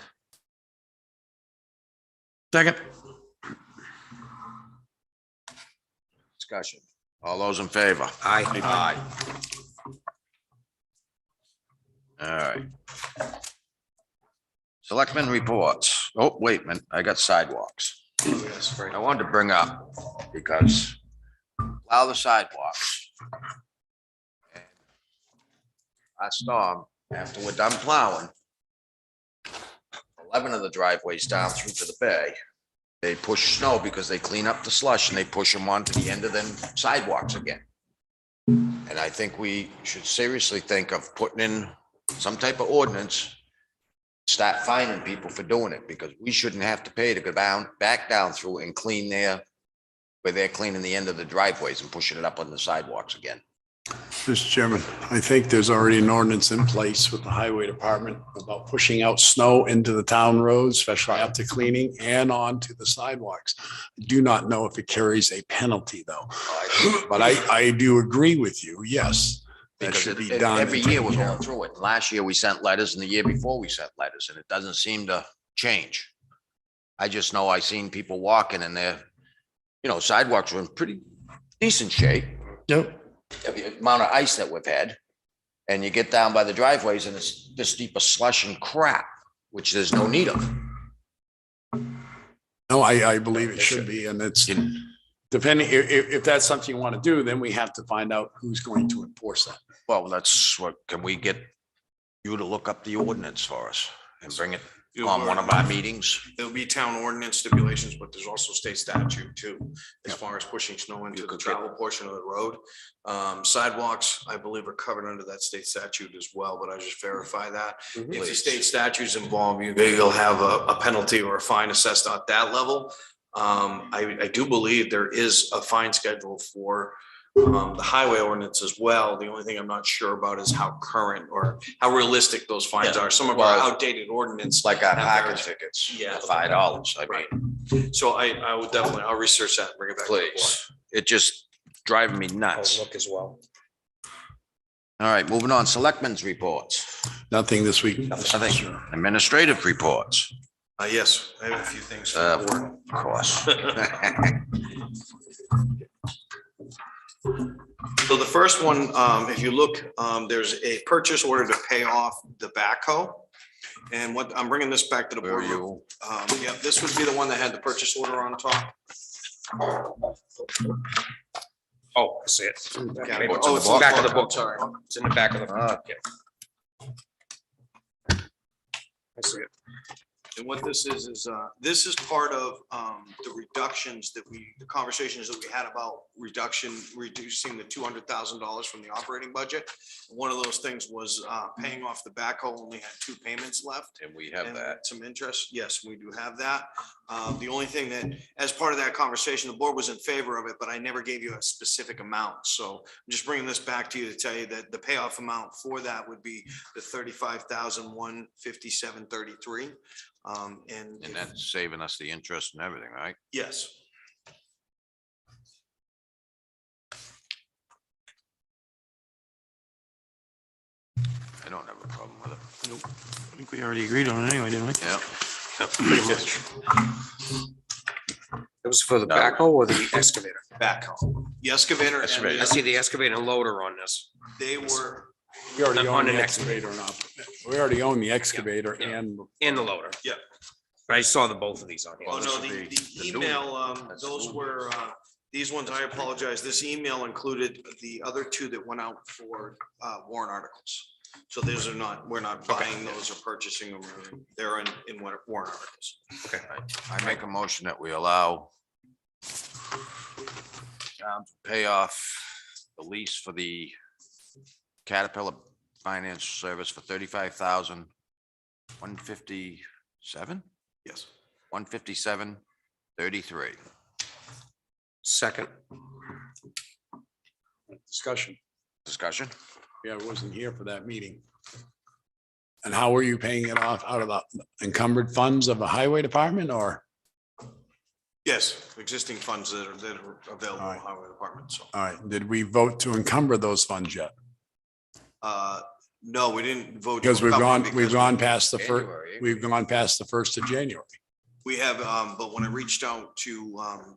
Second. Discussion. All those in favor? Aye. All right. Selectmen reports. Oh, wait a minute. I got sidewalks. Yes, right. I wanted to bring up because plow the sidewalks. Last storm, after we're done plowing, 11 of the driveways down through to the bay, they push snow because they clean up the slush and they push them onto the end of them sidewalks again. And I think we should seriously think of putting in some type of ordinance, start fining people for doing it, because we shouldn't have to pay to go back down through and clean where they're cleaning the end of the driveways and pushing it up on the sidewalks again. Mr. Chairman, I think there's already an ordinance in place with the highway department about pushing out snow into the town roads, especially after cleaning and onto the sidewalks. I do not know if it carries a penalty though, but I do agree with you. Yes. That Because should be done. every and year we're taken care going of. through it. Last year we sent letters and the year before we sent letters and it doesn't seem to change. I just know I seen people walking and they're, sidewalks were in pretty decent shape. Yep. The amount of ice that we've had. And you get down by the driveways and it's this deep of slush and crap, which there's no need of. No, I believe it should be, and it's depending, if that's something you want to do, then we have to find out who's going to enforce that. Well, that's what, can we get you to look up the ordinance for us and bring it on one of our meetings? There'll be town ordinance stipulations, but there's also state statute too, as far as pushing snow into the travel portion of the road. Sidewalks, I believe, are covered under that state statute as well, but I just verify that. If the state statutes involve you, you'll have a penalty or a fine assessed at that level. I do believe there is a fine schedule for the highway ordinance as well. The only thing I'm not sure about is how current or how realistic those fines are. Some of our outdated ordinance. Like our have parking various- tickets, Yeah. $5. I mean, So I would definitely, I'll research that and bring it back. to the board. please, it just driving me nuts. Look as well. All right, moving on, selectmen's reports, Nothing this week. nothing, administrative reports, Yes, I have a few things. for the board. of course. So the first one, if you look, there's a purchase order to pay off the backhoe. And what, I'm bringing this back to the Where board. are you? Yeah, this would be the one that had the purchase order on top. Oh, I see it. Yeah, Maybe oh, it's in the back of the book. Sorry. It's in the back of the book. I see it. And what this is this is part of the reductions that the conversations that we had about reducing the $200,000 from the operating budget. One of those things was paying off the backhoe, only had 2 payments left. And we have And that. some interest. Yes, we do have that. The only thing that, as part of that conversation, the board was in favor of it, but I never gave you a specific amount. So I'm just bringing this back to you to tell you that the payoff amount for that would be the $35,157.33. And that's saving us the interest and everything, right? yes. I don't have a problem with it. Nope. I think we already agreed on it anyway, didn't we? Yeah. Pretty much. It was for the No. backhoe or the excavator? Backhoe. The excavator and Excavator. I see the, the excavator and loader on this. they were, We already On own an the excavator. excavator. We already own the excavator Yeah. and And the loader. Yeah. But I saw the both of these on oh here. no, would be the the new email, one. That's the those new were, these ones, I apologize. This email included the other two that went out for warrant articles. So those are not, we're not buying those or purchasing them. They're in warrant articles. I make a motion that we allow to pay off the lease for the Caterpillar Financial Service for 35,157, Yes. 157.33. Second. discussion. Discussion? Yeah, I wasn't here for that meeting. And how are you paying it off? Out of the encumbered funds of the highway department or? Yes, existing funds that are available in All the right. highway department, so. All right, did we vote to encumber those funds yet? No, we didn't vote. to Because we've encumber gone, we've gone past the first, January. we've gone past the 1st of January. We have, but when I reached out to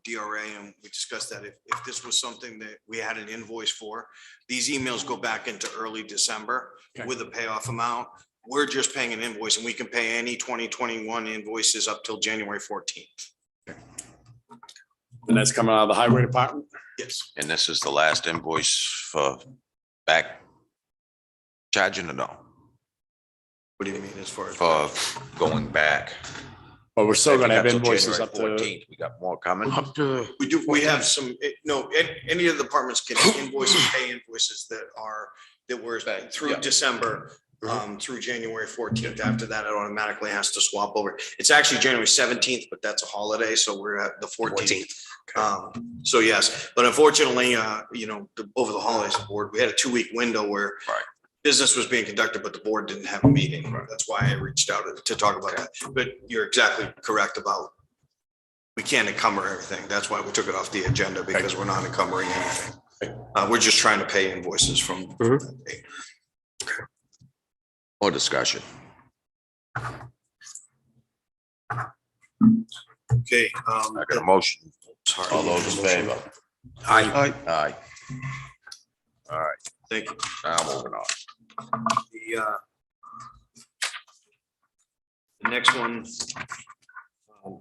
DRA and we discussed that if this was something that we had an invoice for, these emails go back into early December Okay. with a payoff amount. We're just paying an invoice and we can pay any 2021 invoices up till January 14th. And that's coming out of the highway department? Yes. And this is the last invoice for back charging or no, What do you mean as far as? for going back? But we're still We gonna have got till invoices January up to, 14th. We got more coming. Up to, We have some, no, any of the departments can invoice and pay invoices that were through Yeah. December, through January 14th. After that, it automatically has to swap over. It's actually January 17th, but that's a holiday, so we're at the 14th. So yes, but unfortunately, over the holidays, the board, we had a 2-week window where Right. business was being conducted, but the board didn't have a meeting. That's why I reached out to talk about that. But you're exactly correct about we can't encumber everything. That's why we took it off the agenda because we're not encumbering anything. We're just trying to pay invoices from. that date. More discussion. Okay. I got a motion. All those in favor? Aye. Aye. All right, Thank you. now moving on. The next one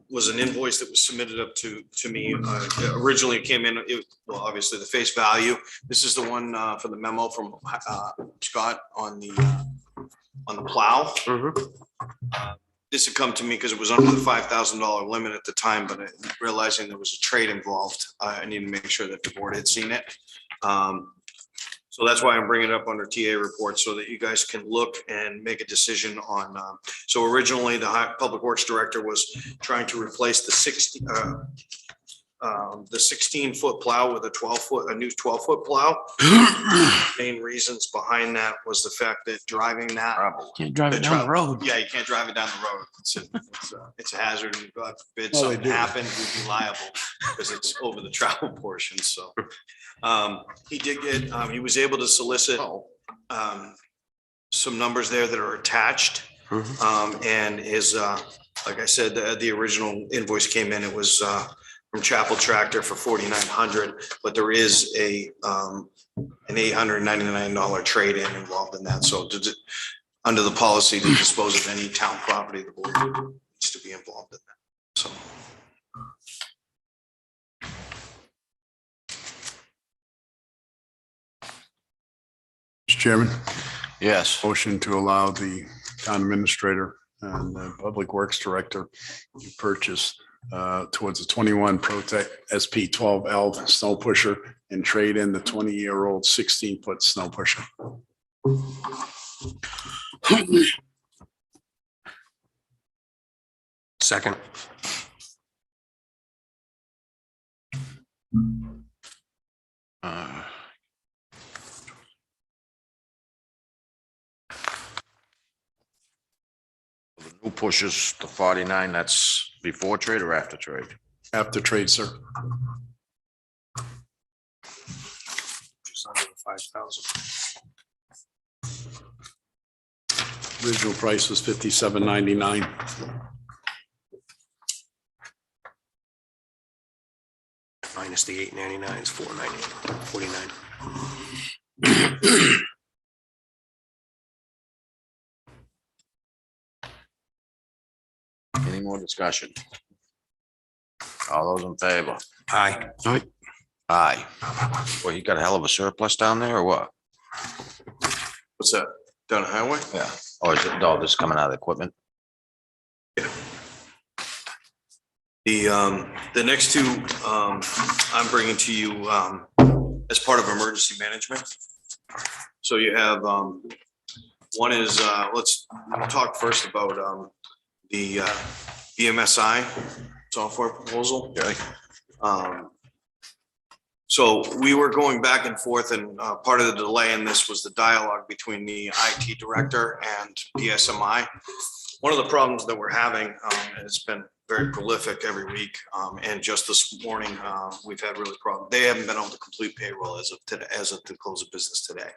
was an invoice that was submitted up to me. Originally it came in, obviously the face value. This is the one for the memo from Scott on the plow. This had come to me because it was under the $5,000 limit at the time, but realizing there was a trade involved, I needed to make sure that the board had seen it. So that's why I'm bringing it up under TA report so that you guys can look and make a decision on. So originally, the Public Works Director was trying to replace the 16-foot plow with a new 12-foot plow. Main reasons behind that was the fact that driving that. can't drive it down the road. Yeah, you can't drive it down the road. It's a hazard. And God forbid Well, they something do. happened, we'd be liable because it's over the travel portion. So he did get, he was able to solicit some numbers there that are attached. And his, like I said, the original invoice came in, it was from Chapel Tractor for $4,900, but there is an $899 trade-in involved in that. So under the policy to dispose of any town property, the board needs to be involved in that. So. Mr. Chairman, Yes, motion to allow the town administrator and the public works director to purchase towards the 21 Protect SP 12L snow pusher and trade in the 20-year-old 16-foot snow pusher. Second. uh, the new pushers, the 49, that's before trade or after trade? After trade, sir. Just under the 5,000. Original price was $57.99. minus the 899 is 449. Any more discussion? All those in favor? Aye. Aye. Well, you got a hell of a surplus down there or what? What's that? Down the highway? Yeah. Or is it all just coming out of the equipment? The next two, I'm bringing to you, as part of emergency management. So you have, one is, let's talk first about, the, Bmsi software proposal. Okay. So we were going back and forth, and part of the delay in this was the dialogue between the IT director and BSMI. One of the problems that we're having, and it's been very prolific every week, and just this morning, we've had really problems. They haven't been able to complete payroll as of today, as of the close of business today,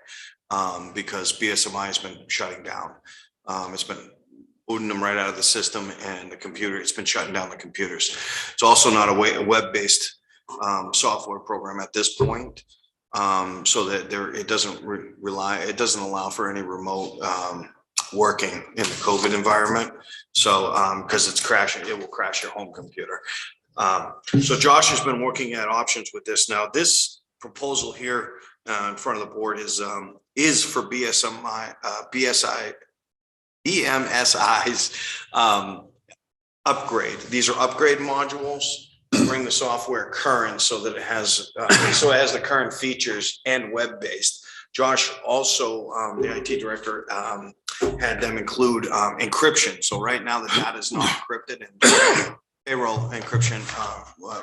because BSMI has been shutting down. It's been booting them right out of the system, and the computer, it's been shutting down the computers. It's also not a web-based software program at this point, so that it doesn't it doesn't allow for any remote working in the COVID environment. So because it's crashing, it will crash your home computer. So Josh has been working at options with this. Now this proposal here in front of the board is for BMSI's upgrade. These are upgrade modules to bring the software current so that it has the current features and web-based. Josh also, the IT director, had them include encryption. So right now the data is not encrypted, and payroll encryption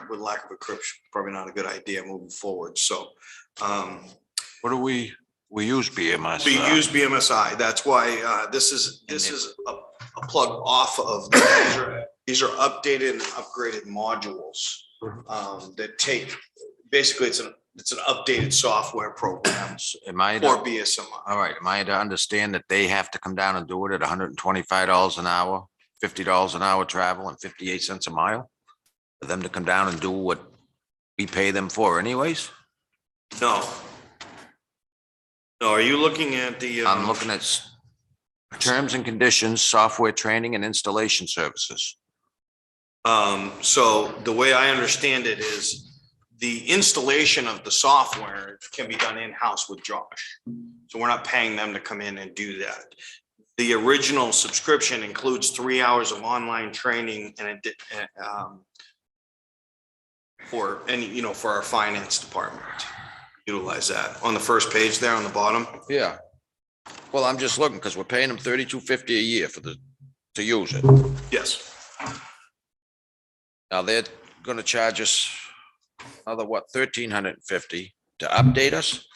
with lack of encryption, probably not a good idea moving forward. So What do we use BMS? we use BMSI. That's why this is a plug off of these are updated and upgraded modules that take, basically it's an updated software program Am I? for BSMI. All right, am I to understand that they have to come down and do it at $125 an hour, $50 an hour travel, and 58 cents a mile? For them to come down and do what we pay them for anyways? No. No, are you looking at the? I'm looking at terms and conditions, software training and installation services. So the way I understand it is the installation of the software can be done in-house with Josh. So we're not paying them to come in and do that. The original subscription includes 3 hours of online training and for our finance department. Utilize that on the first page there on the bottom. Yeah. Well, I'm just looking because we're paying them $32.50 a year to use it. Yes. Now they're gonna charge us another, what, $1,350 to update us?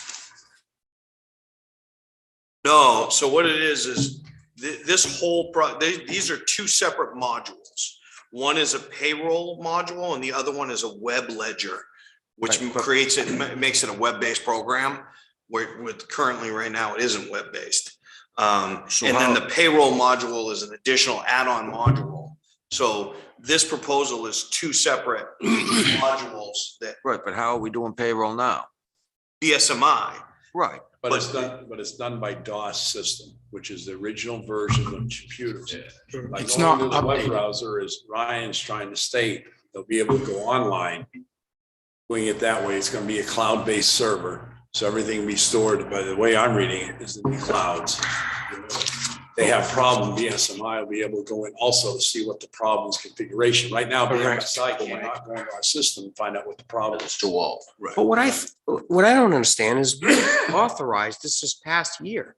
No, so what it is this whole these are two separate modules. One is a payroll module and the other one is a web ledger, which makes it a web-based program, where currently right now it isn't web-based. Then the payroll module is an additional add-on module. So this proposal is two separate modules that Right, but how are we doing payroll now? BSMI. Right. But it's done by DOS system, which is the original version of computers. By It's going not to the web updated. browser, as Ryan's trying to state, they'll be able to go online. Doing it that way, it's going to be a cloud-based server. So everything will be stored, by the way I'm reading it, is in the clouds. They have problem, BSMI will be able to go in also to see what the problem's configuration. Right now, BMSI cannot go into our system and find out what the problem is. It's too old. But what I don't understand is we authorized this past year.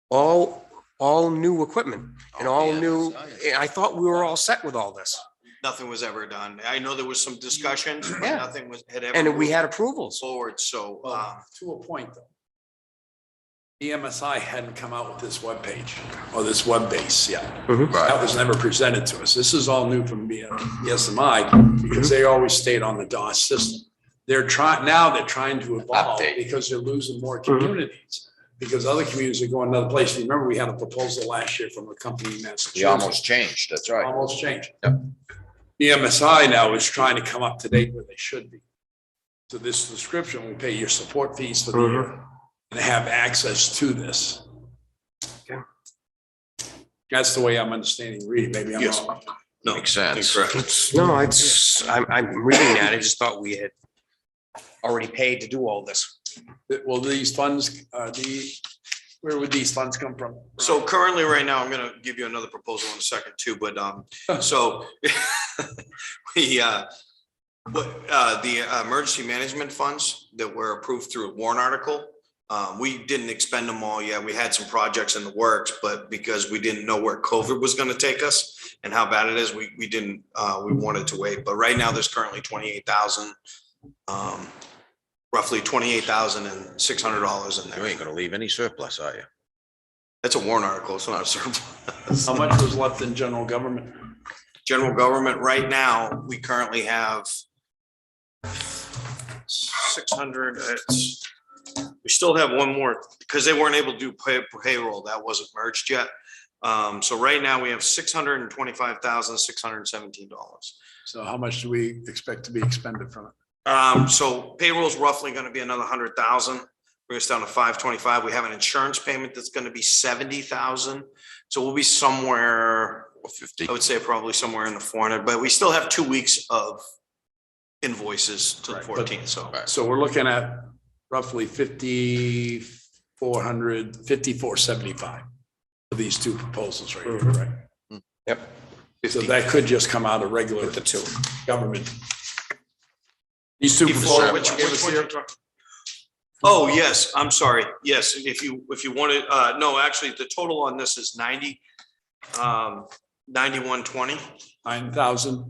All new equipment and all new, I thought we were all set with all this. Nothing was ever done. I know there was some discussions, but Yeah. nothing had ever. And we had moved approvals. forward, so, To a point, though. BMSI hadn't come out with this webpage or this web base yet. That was never presented to us. This is all new from BSMI because they always stayed on the DOS system. They're trying to evolve Update. because they're losing more communities. Because other communities are going another place. Remember, we had a proposal last year from a company in Massachusetts. We almost changed, that's right. Almost changed. Bmsi now is trying to come up to date where they should be. So this description will pay your support fees for the year and have access to this. Okay. That's the way I'm understanding reading. Maybe I'm Yes. wrong. No, Makes sense. incorrect. No, I'm reading that. I just thought we had already paid to do all this. Will these funds, where would these funds come from? So currently, right now, I'm gonna give you another proposal in a second too, but, so we, the emergency management funds that were approved through a warrant article, we didn't expend them all yet. We had some projects in the works, but because we didn't know where COVID was gonna take us and how bad it is, we didn't, we wanted to wait. But right now, there's currently 28,000, roughly $28,600 in You there. ain't gonna leave any surplus, are you? That's a warrant article. It's not a surplus. How much was left in general government? General government, right now, we currently have 600, we still have one more, because they weren't able to do payroll, that wasn't merged yet. So right now, we have $625,617. So how much do we expect to be expended from it? So payroll is roughly gonna be another 100,000, bring us down to 525. We have an insurance payment that's gonna be 70,000. So we'll be somewhere, 50. I would say probably somewhere in the 400, but we still have 2 weeks of invoices to the Right, but- 14th, so. So we're looking at roughly 5,475 of these two proposals right here, right? Yep. So that could just come out of regular The two. government. These two Before, proposals. which one you talking? Oh, yes, I'm sorry. Yes, if you wanted, no, actually, the total on this is 9120, $9,120.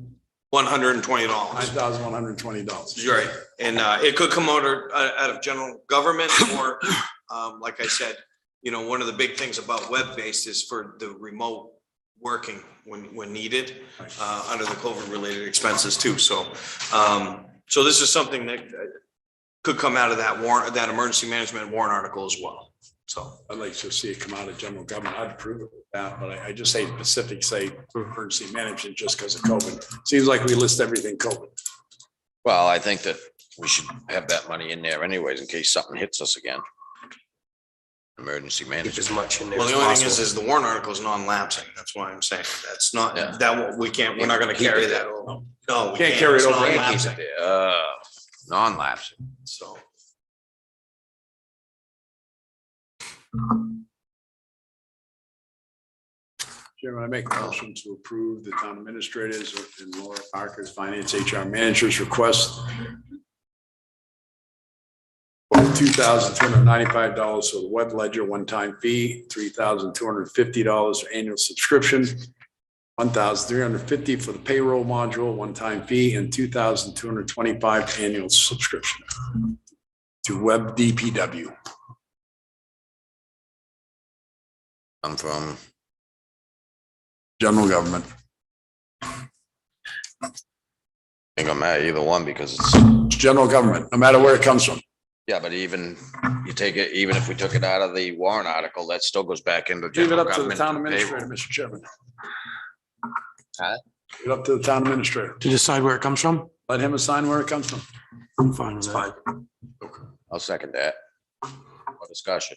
$120. You're right. And it could come out of general government or, like I said, one of the big things about web-based is for the remote working when needed, under the COVID related expenses too. So, so this is something that could come out of that warrant, that emergency management warrant article as well. So. I'd like to see it come out of general government. I'd approve it with that, but I just hate specific, say emergency management just because of COVID. Seems like we list everything COVID. Well, I think that we should have that money in there anyways, in case something hits us again. Emergency Keep management. as much in there Well, as the only thing possible. is the warrant article is non-lapsing. That's why I'm saying that's not, Yeah. we're not gonna carry that over. No, we Can't carry it It's over. non-lapsing. Non-lapsing. So. Chairman, I make a motion to approve the town administrators and Laura Parker's finance HR manager's request for $2,295 for the web ledger one-time fee, $3,250 for annual subscription, $1,350 for the payroll module one-time fee, and $2,225 annual subscription to Web DPW. I'm from, General government. ain't gonna matter either one because it's, It's general government, no matter where it comes from. yeah, but even you take it, even if we took it out of the warrant article, that still goes back into Leave it general up to the government. town to administrator, payroll. Mr. Chairman. Huh? Leave it up to the town administrator. To decide where it comes from? Let him assign where it comes from. I'm fine with It's that. fine. I'll second that. For discussion.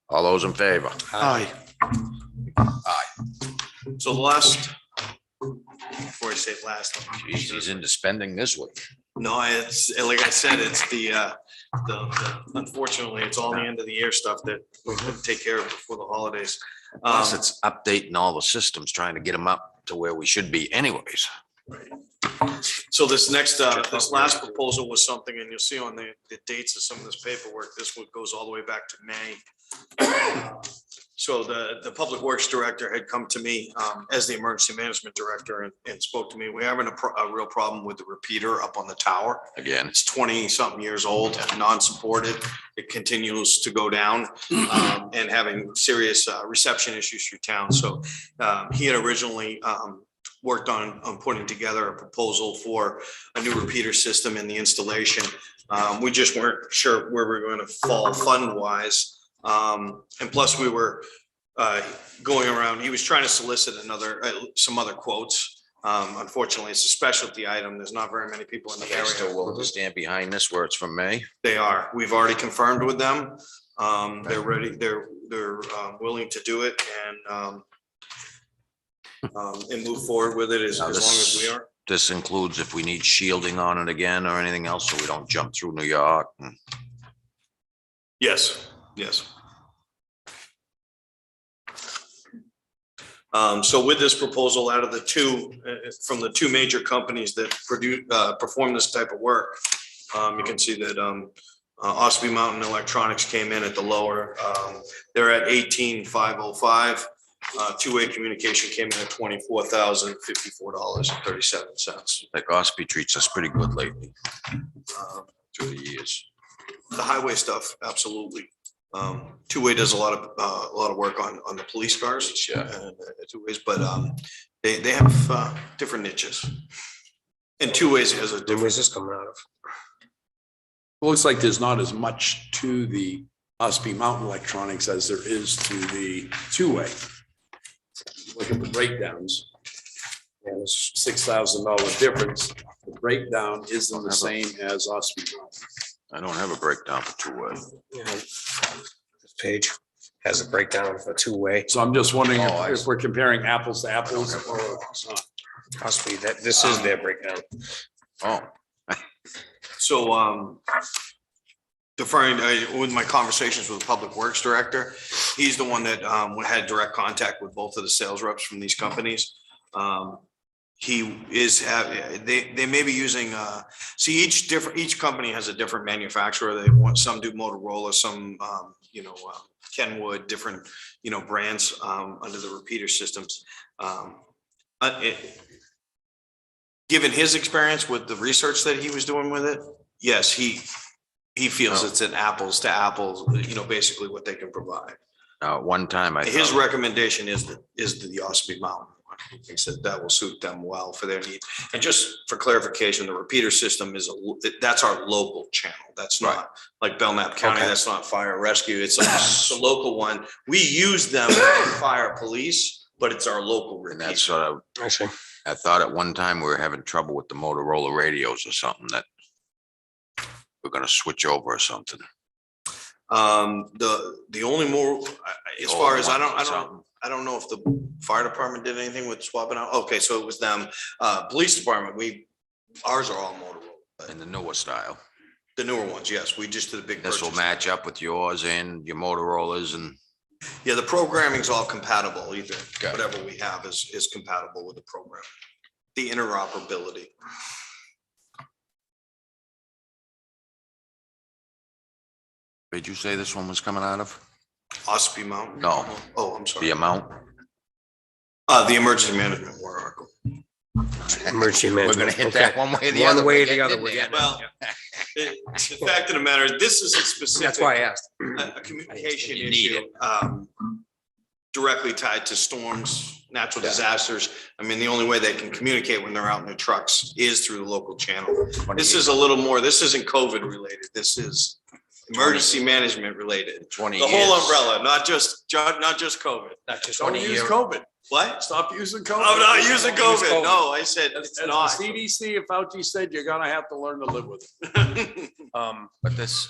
All those in favor? Aye. So the last, before I say last. Geez, he's into spending this week. No, it's, like I said, it's the unfortunately, it's all the end of the year stuff that we couldn't take care of before the holidays. Plus, it's updating all the systems, trying to get them up to where we should be anyways. So this next, this last proposal was something, and you'll see on the dates of some of this paperwork, this one goes all the way back to May. So the Public Works Director had come to me as the Emergency Management Director and spoke to me. We're having a real problem with the repeater up on the tower. Again, It's 20-something years old, non-supported. It continues to go down and having serious reception issues through town. So he had originally worked on putting together a proposal for a new repeater system in the installation. We just weren't sure where we were going to fall fund-wise. And plus we were going around, he was trying to solicit some other quotes Unfortunately, it's a specialty item. There's not very many people in the They still area. willing to stand behind this where it's from May? They are. We've already confirmed with them. They're ready. They're willing to do it and move forward with it as Now long as we are. This includes if we need shielding on it again or anything else, so we don't jump through New York. Yes, yes. So with this proposal, out of the two, from the two major companies that perform this type of work, you can see that Ospey Mountain Electronics came in at the lower. They're at 18,505. Two-way communication came in at $24,054.37. Like Ospey treats us pretty good lately through the years. The highway stuff, absolutely. Two-way does a lot of work on the police cars. Yeah. Two-ways, but they have different niches. And two-ways has a different. Where's this coming out of? Looks like there's not as much to the Ospey Mountain Electronics as there is to the two-way. Look at the breakdowns. And it's $6,000 difference. The breakdown isn't the same as Ospey Mountain. I don't have a breakdown for two-way. This page has a breakdown for two-way. So I'm just wondering Oh, I if we're comparing apples to apples or not. Possibly that this is their breakdown. Oh, So deferring with my conversations with the Public Works Director, he's the one that had direct contact with both of the sales reps from these companies. He is they may be using see each company has a different manufacturer. They want some do Motorola, some Kenwood, different brands under the repeater systems. Given his experience with the research that he was doing with it, yes, he feels it's an apples to apples, basically what they can provide. one time His recommendation is the Ospey Mountain. He said that will suit them well for their needs. And just for clarification, the repeater system that's our local channel. That's not like Belknap County. That's not fire rescue. It's a local one. We use them in fire police, but it's our local And repeater. that's sort of, I thought at one time we were having trouble with the Motorola radios or something that we're gonna switch over or something. The only more, as far as I Something. don't know if the fire department did anything with swapping out. Okay, so it was them. Police department, ours are all Motorola. In the newer style. The newer ones, yes. We just did a big This will purchase. match up with yours and your Motorola's and. Yeah, the programming's all compatible. Either Got it. whatever we have is compatible with the program. The interoperability. Did you say this one was coming out of? Ospey Mountain? No. Oh, I'm sorry. The amount? The emergency management warrant article. Emergency We're management. gonna hit Okay. that one way or the other. One way or We're the other. getting We're in getting there. Well, the fact of the matter, this is a specific. That's why I asked. A communication You need issue, directly tied to storms, natural disasters. I mean, the only way they can communicate when they're out in their trucks is through the local channel. This is a little more, this isn't COVID related. This is emergency management related. 20 The whole years. umbrella, not just COVID. Not just Don't use COVID. What? Stop using COVID. I'm not using Don't use COVID. COVID. No, I said As it's the not. CDC and Fauci said, you're gonna have to learn to live with it. But this,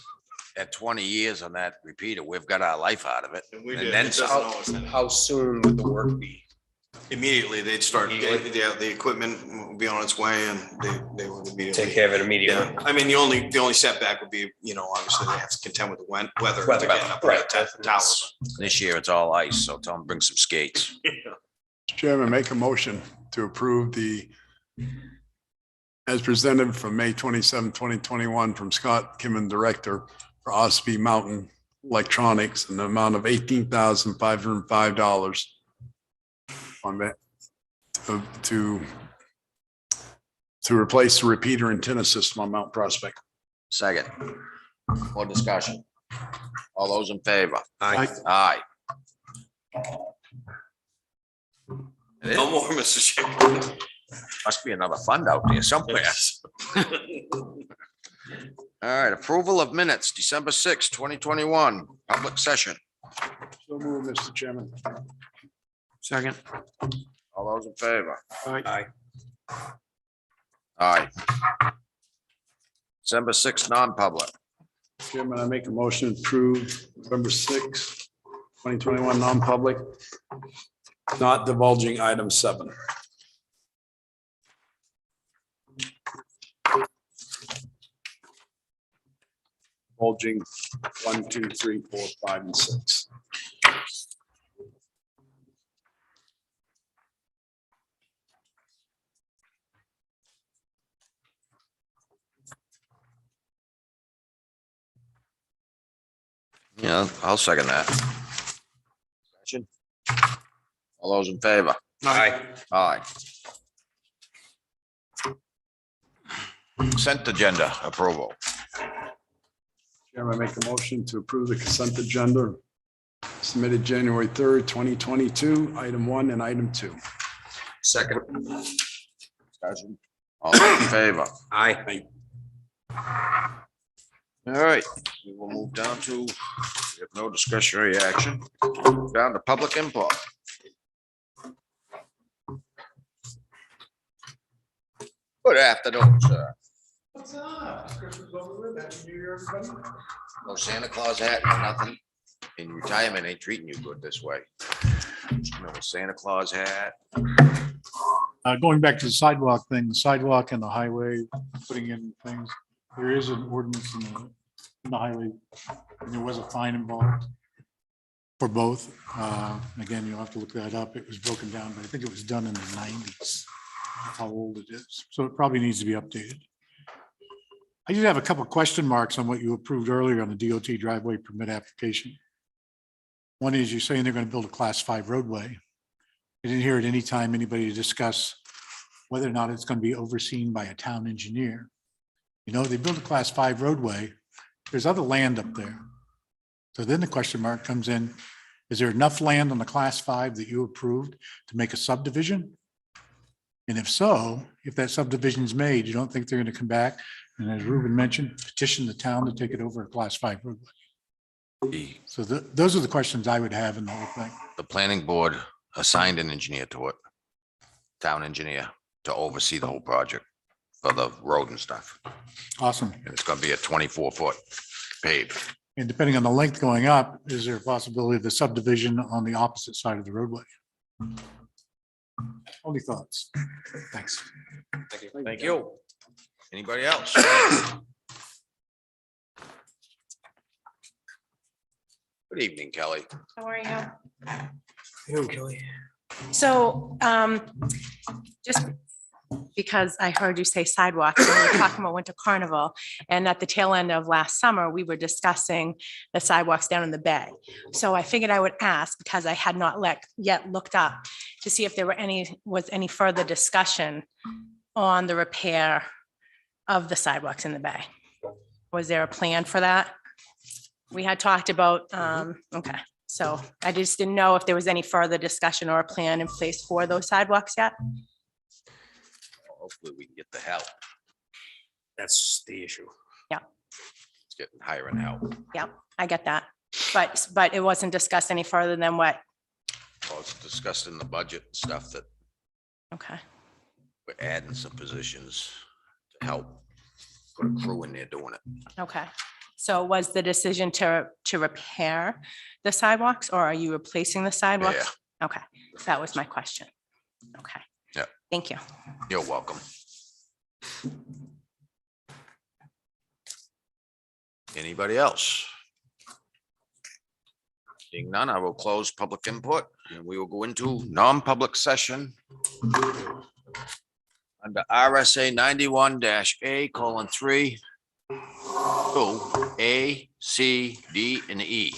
at 20 years on that repeater, we've got our life out of it. And we And did. then It doesn't some. always happen. How soon would the work be? Immediately, they'd start, the equipment would be on its way and they would immediately. Take care of it immediately. Yeah, I mean, the only setback would be, obviously they have to contend with the weather. to Weather, get up right. that tower. This year it's all ice, so tell them bring some skates. Chairman, make a motion to approve as presented from May 27, 2021 from Scott Kimmon, Director for Ospey Mountain Electronics in the amount of $18,505 on that to replace the repeater antenna system on Mount Prospect. Second. More discussion. All those in favor? Aye. Aye. No more, Mr. Chairman. Must be another fund out there somewhere. All right, approval of minutes, December 6, 2021, public session. So move, Mr. Chairman. Second. All those in favor? Aye. Aye. December 6th, non-public. Chairman, I make a motion to approve November 6, 2021, non-public, not divulging item 7. Divulging 1, 2, 3, 4, 5, and 6. Yeah, I'll second that. Discussion? All those in favor? Aye. Aye. Consent agenda approval. Chairman, I make a motion to approve the consent agenda submitted January 3rd, 2022, item 1 and item 2. Second. Discussion? All those in favor? Aye. All right, we will move down to, we have no discretionary action, down to public input. Good afternoon, sir. What's up? Christmas over with. Happy New Year, everybody. No Santa Claus hat, no nothing. In retirement, ain't treating you good this way. No Santa Claus hat. Going back to the sidewalk thing, the sidewalk and the highway, putting in things, there is an ordinance in the highway, and there was a fine involved for both. Again, you'll have to look that up. It was broken down, but I think it was done in the 90s. How old it is. So it probably needs to be updated. I just have a couple of question marks on what you approved earlier on the DOT driveway permit application. One is you're saying they're going to build a class 5 roadway. I didn't hear at any time anybody discuss whether or not it's going to be overseen by a town engineer. You know, they built a class 5 roadway. There's other land up there. So then the question mark comes in, is there enough land on the class 5 that you approved to make a subdivision? And if so, if that subdivision is made, you don't think they're going to come back and, as Ruben mentioned, petition the town to take it over a class 5 roadway? So those are the questions I would have in the whole thing. The planning board assigned an engineer to it, town engineer, to oversee the whole project for the road and stuff. Awesome. And it's gonna be a 24-foot paved. And depending on the length going up, is there a possibility of the subdivision on the opposite side of the roadway? Only thoughts. Thanks. Thank you. Anybody else? Good evening, Kelly. How are you? Hey, Kelly. So, just because I heard you say sidewalks, and we were talking about Winter Carnival, and at the tail end of last summer, we were discussing the sidewalks down in the bay. So I figured I would ask, because I had not yet looked up to see if there was any further discussion on the repair of the sidewalks in the bay. Was there a plan for that? We had talked about, okay, so I just didn't know if there was any further discussion or a plan in place for those sidewalks yet. Hopefully we can get the help. That's the issue. It's getting higher and help. Yep, I get that. But it wasn't discussed any further than what? Well, it's discussed in the budget and stuff that Okay, we're adding some positions to help put a crew in there doing it. okay. So was the decision to repair the sidewalks, or are you replacing the sidewalks? Okay, that was my question. Okay. Yeah. Thank you. You're welcome. Anybody else? Seeing none, I will close public input and we will go into non-public session under RSA 91-A:3, 2, A, C, D, and E.